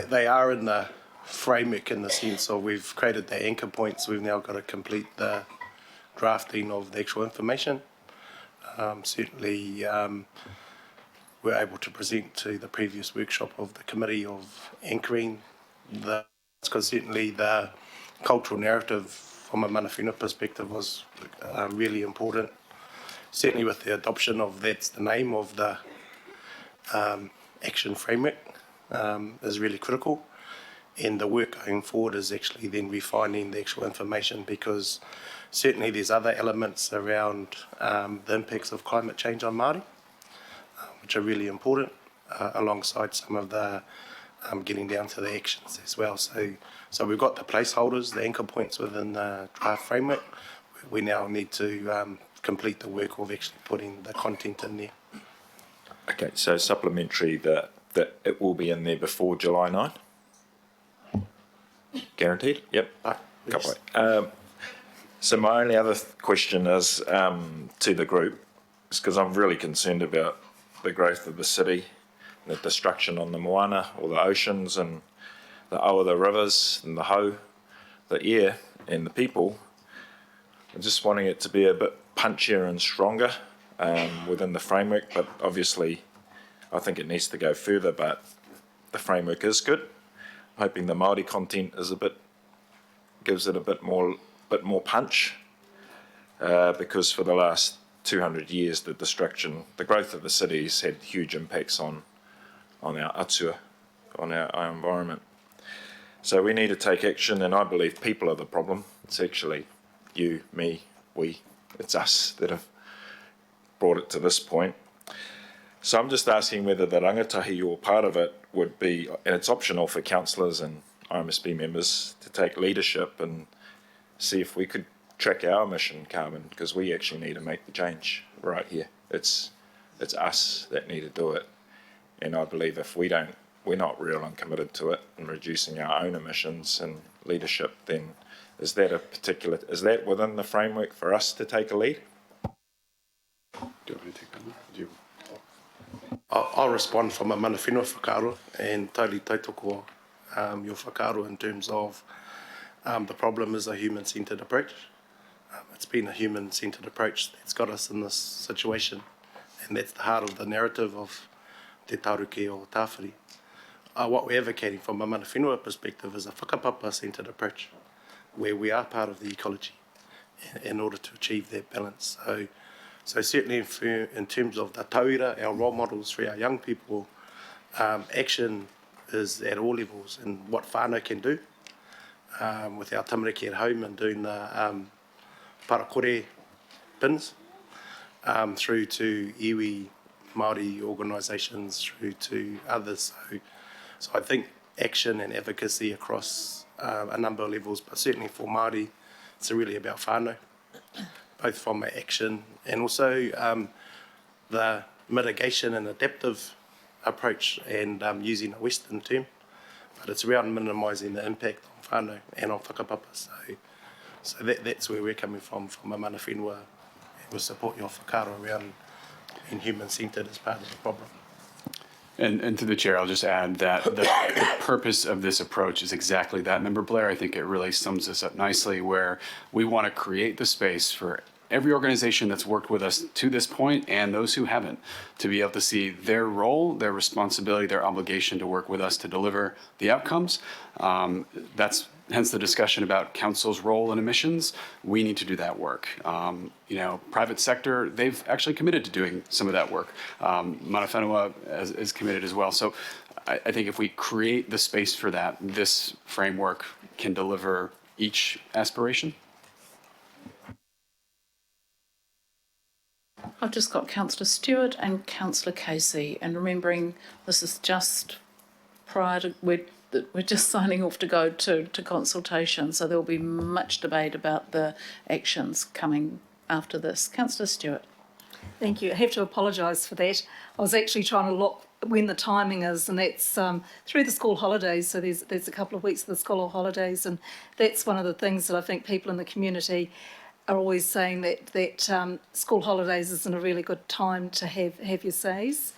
S5: They are in the framework in the sense of we've created the anchor points. We've now got to complete the drafting of the actual information. Certainly, we're able to present to the previous workshop of the committee of anchoring because certainly the cultural narrative from a Mana Whenua perspective was really important. Certainly with the adoption of that's the name of the action framework is really critical. And the work going forward is actually then refining the actual information, because certainly there's other elements around the impacts of climate change on Māori, which are really important, alongside some of the getting down to the actions as well. So we've got the placeholders, the anchor points within the draft framework. We now need to complete the work of actually putting the content in there.
S10: Okay, so supplementary that it will be in there before July 9? Guaranteed? Yep.
S5: Yes.
S10: So my only other question is to the group, is because I'm really concerned about the growth of the city, the destruction on the moana or the oceans and the awa, the rivers and the hau, the air and the people. I'm just wanting it to be a bit punchier and stronger within the framework, but obviously I think it needs to go further, but the framework is good. I'm hoping the Māori content is gives it a bit more punch, because for the last 200 years the growth of the cities had huge impacts on our atua, on our environment. So we need to take action, and I believe people are the problem. It's actually you, me, we. It's us that have brought it to this point. So I'm just asking whether the rangatahi or part of it would be, and it's optional for councillors and IMSB members to take leadership and see if we could track our emission carbon, because we actually need to make the change right here. It's us that need to do it. And I believe if we don't, we're not real and committed to it and reducing our own emissions and leadership, then is that within the framework for us to take a lead?
S4: Do you want me to take that one? Do you?
S5: I'll respond from a Mana Whenua whakaaro and totally tautoko your whakaaro in terms of the problem is a human-centred approach. It's been a human-centred approach that's got us in this situation, and that's the heart of the narrative of Te Taruke o Tāwhiri. What we're advocating from a Mana Whenua perspective is a whakapapa-centred approach, where we are part of the ecology in order to achieve that balance. So certainly in terms of the tauira, our role models for our young people, action is at all levels, and what whānau can do with our tamariki at home and doing the parakore pins, through to iwi Māori organisations, through to others. So I think action and advocacy across a number of levels, but certainly for Māori, it's really about whānau, both from action and also the mitigation and adaptive approach, and using a Western term, but it's around minimising the impact on whānau and on whakapapa. So that's where we're coming from a Mana Whenua, and we'll support your whakaaro around being human-centred as part of the problem.
S4: And to the chair, I'll just add that the purpose of this approach is exactly that. Member Blair, I think it really sums this up nicely, where we want to create the space for every organization that's worked with us to this point and those who haven't to be able to see their role, their responsibility, their obligation to work with us to deliver the outcomes. That's hence the discussion about council's role in emissions. We need to do that work. Private sector, they've actually committed to doing some of that work. Mana Whenua is committed as well. So I think if we create the space for that, this framework can deliver each aspiration.
S1: I've just got Councillor Stewart and Councillor Casey, and remembering this is just prior to, we're just signing off to go to consultation, so there will be much debate about the actions coming after this. Councillor Stewart.
S11: Thank you. I have to apologise for that. I was actually trying to look when the timing is, and that's through the school holidays. So there's a couple of weeks of the school holidays, and that's one of the things that I think people in the community are always saying that school holidays isn't a really good time to have your says.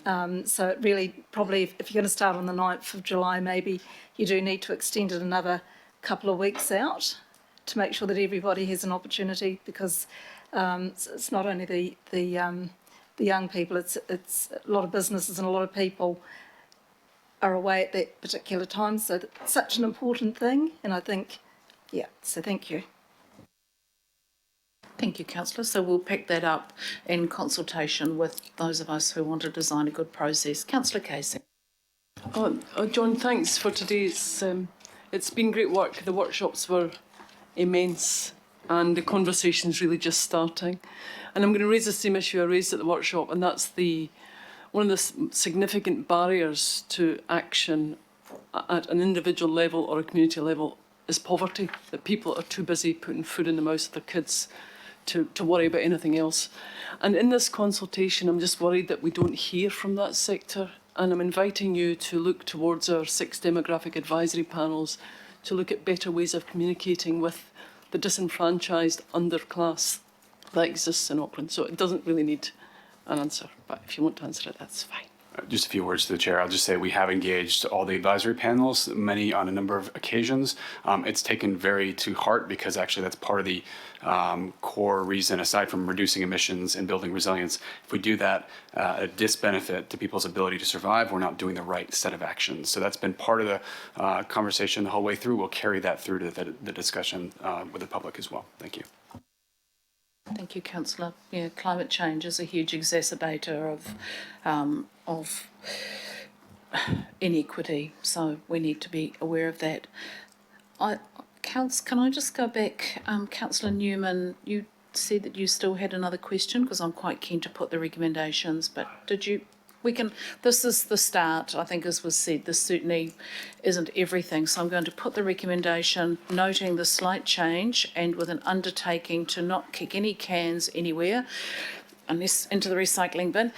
S11: So it really, probably, if you're going to start on the 9th of July, maybe you do need to extend it another couple of weeks out to make sure that everybody has an opportunity, because it's not only the young people, it's a lot of businesses and a lot of people are away at that particular time. So it's such an important thing, and I think, yeah, so thank you.
S1: Thank you, councillor. So we'll pick that up in consultation with those of us who want to design a good process. Councillor Casey.
S12: John, thanks for today's. It's been great work. The workshops were immense and the conversation's really just starting. And I'm going to raise the same issue I raised at the workshop, and that's one of the significant barriers to action at an individual level or a community level is poverty, that people are too busy putting food in the mouths of their kids to worry about anything else. And in this consultation, I'm just worried that we don't hear from that sector. And I'm inviting you to look towards our 6 demographic advisory panels to look at better ways of communicating with the disenfranchised underclass that exists in Auckland. So it doesn't really need an answer, but if you want to answer it, that's fine.
S4: Just a few words to the chair. I'll just say we have engaged all the advisory panels, many on a number of occasions. It's taken very to heart, because actually that's part of the core reason, aside from reducing emissions and building resilience. If we do that a disbenefit to people's ability to survive, we're not doing the right set of actions. So that's been part of the conversation the whole way through. We'll carry that through to the discussion with the public as well. Thank you.
S1: Thank you, councillor. Yeah, climate change is a huge exacerbator of inequity, so we need to be aware of that. Can I just go back, Councillor Newman? You said that you still had another question, because I'm quite keen to put the recommendations. But did you? We can. This is the start. I think, as was said, this certainly isn't everything. So I'm going to put the recommendation, noting the slight change, and with an undertaking to not kick any cans anywhere, unless into the recycling bin.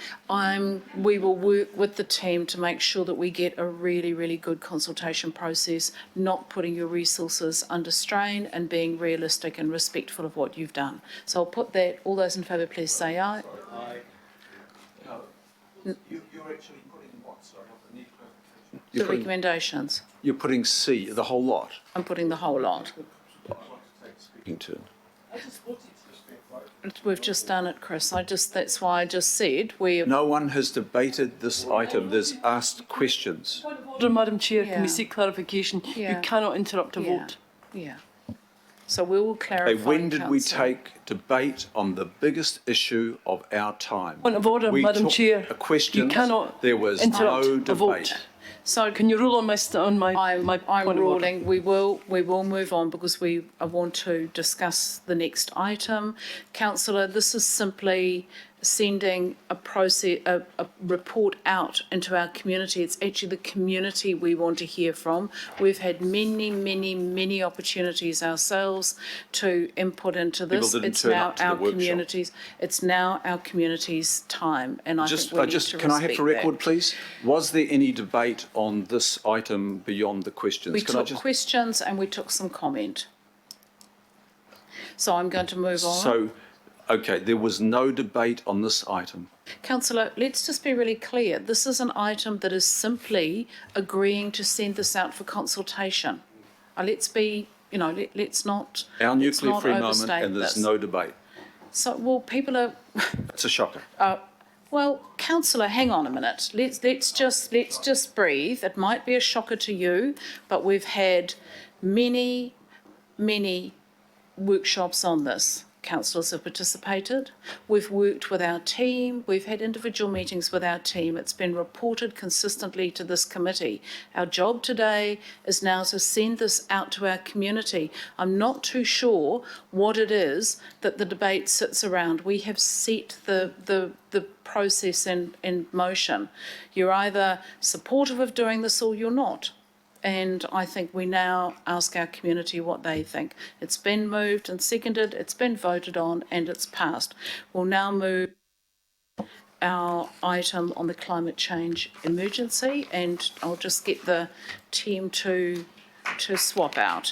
S1: We will work with the team to make sure that we get a really, really good consultation process, not putting your resources under strain, and being realistic and respectful of what you've done. So I'll put that. All those in favour, please say aye.
S3: You're actually putting what? Sorry, I need clarification.
S1: The recommendations.
S3: You're putting C, the whole lot.
S1: I'm putting the whole lot.
S3: Speaking turn.
S1: We've just done it, Chris. That's why I just said
S3: No one has debated this item. There's asked questions.
S12: Order, Madam Chair,
S1: Yeah.
S12: can we seek clarification?
S1: Yeah.
S12: You cannot interrupt a
S1: Yeah.
S12: vote.
S1: Yeah. So we will clarify.
S3: Hey, when did we
S1: councillor.
S3: take debate on the biggest issue of our time?
S12: Point of order,
S3: We
S12: Madam
S3: took
S12: Chair.
S3: a question.
S12: You cannot
S3: There was
S12: interrupt
S3: no
S12: a
S3: debate.
S12: vote.
S1: So
S12: Can you rule on my
S1: I'm
S12: point of order?
S1: ruling. We will move on, because we want to discuss the next item. Councillor, this is simply sending a report out into our community. It's actually the community we want to hear from. We've had many opportunities ourselves to input into this.
S3: People didn't
S1: It's
S3: turn
S1: now
S3: up to the
S1: our
S3: workshop.
S1: communities. It's now our community's time, and I think we need to
S3: Can I have
S1: respect
S3: for record,
S1: that.
S3: please? Was there any debate on this item beyond the questions?
S1: We
S3: Can I
S1: took
S3: just-
S1: questions and we took some comment. So I'm going to move on.
S3: So, okay, there was no debate on this item.
S1: Councillor, let's just be really clear. This is an item that is simply agreeing to send this out for consultation. Let's be, let's not.
S3: Our
S1: let's
S3: nuclear
S1: not
S3: free moment,
S1: overstate
S3: and there's
S1: this.
S3: no debate.
S1: So, well, people are.
S3: It's a shocker.
S1: Well, councillor, hang on a minute. Let's just breathe. It might be a shocker to you, but we've had many workshops on this. Councillors have participated. We've worked with our team. We've had individual meetings with our team. It's been reported consistently to this committee. Our job today is now to send this out to our community. I'm not too sure what it is that the debate sits around. We have set the process in motion. You're either supportive of doing this or you're not. And I think we now ask our community what they think. It's been moved and seconded, it's been voted on, and it's passed. We'll now move our item on the climate change emergency, and I'll just get the team to swap out.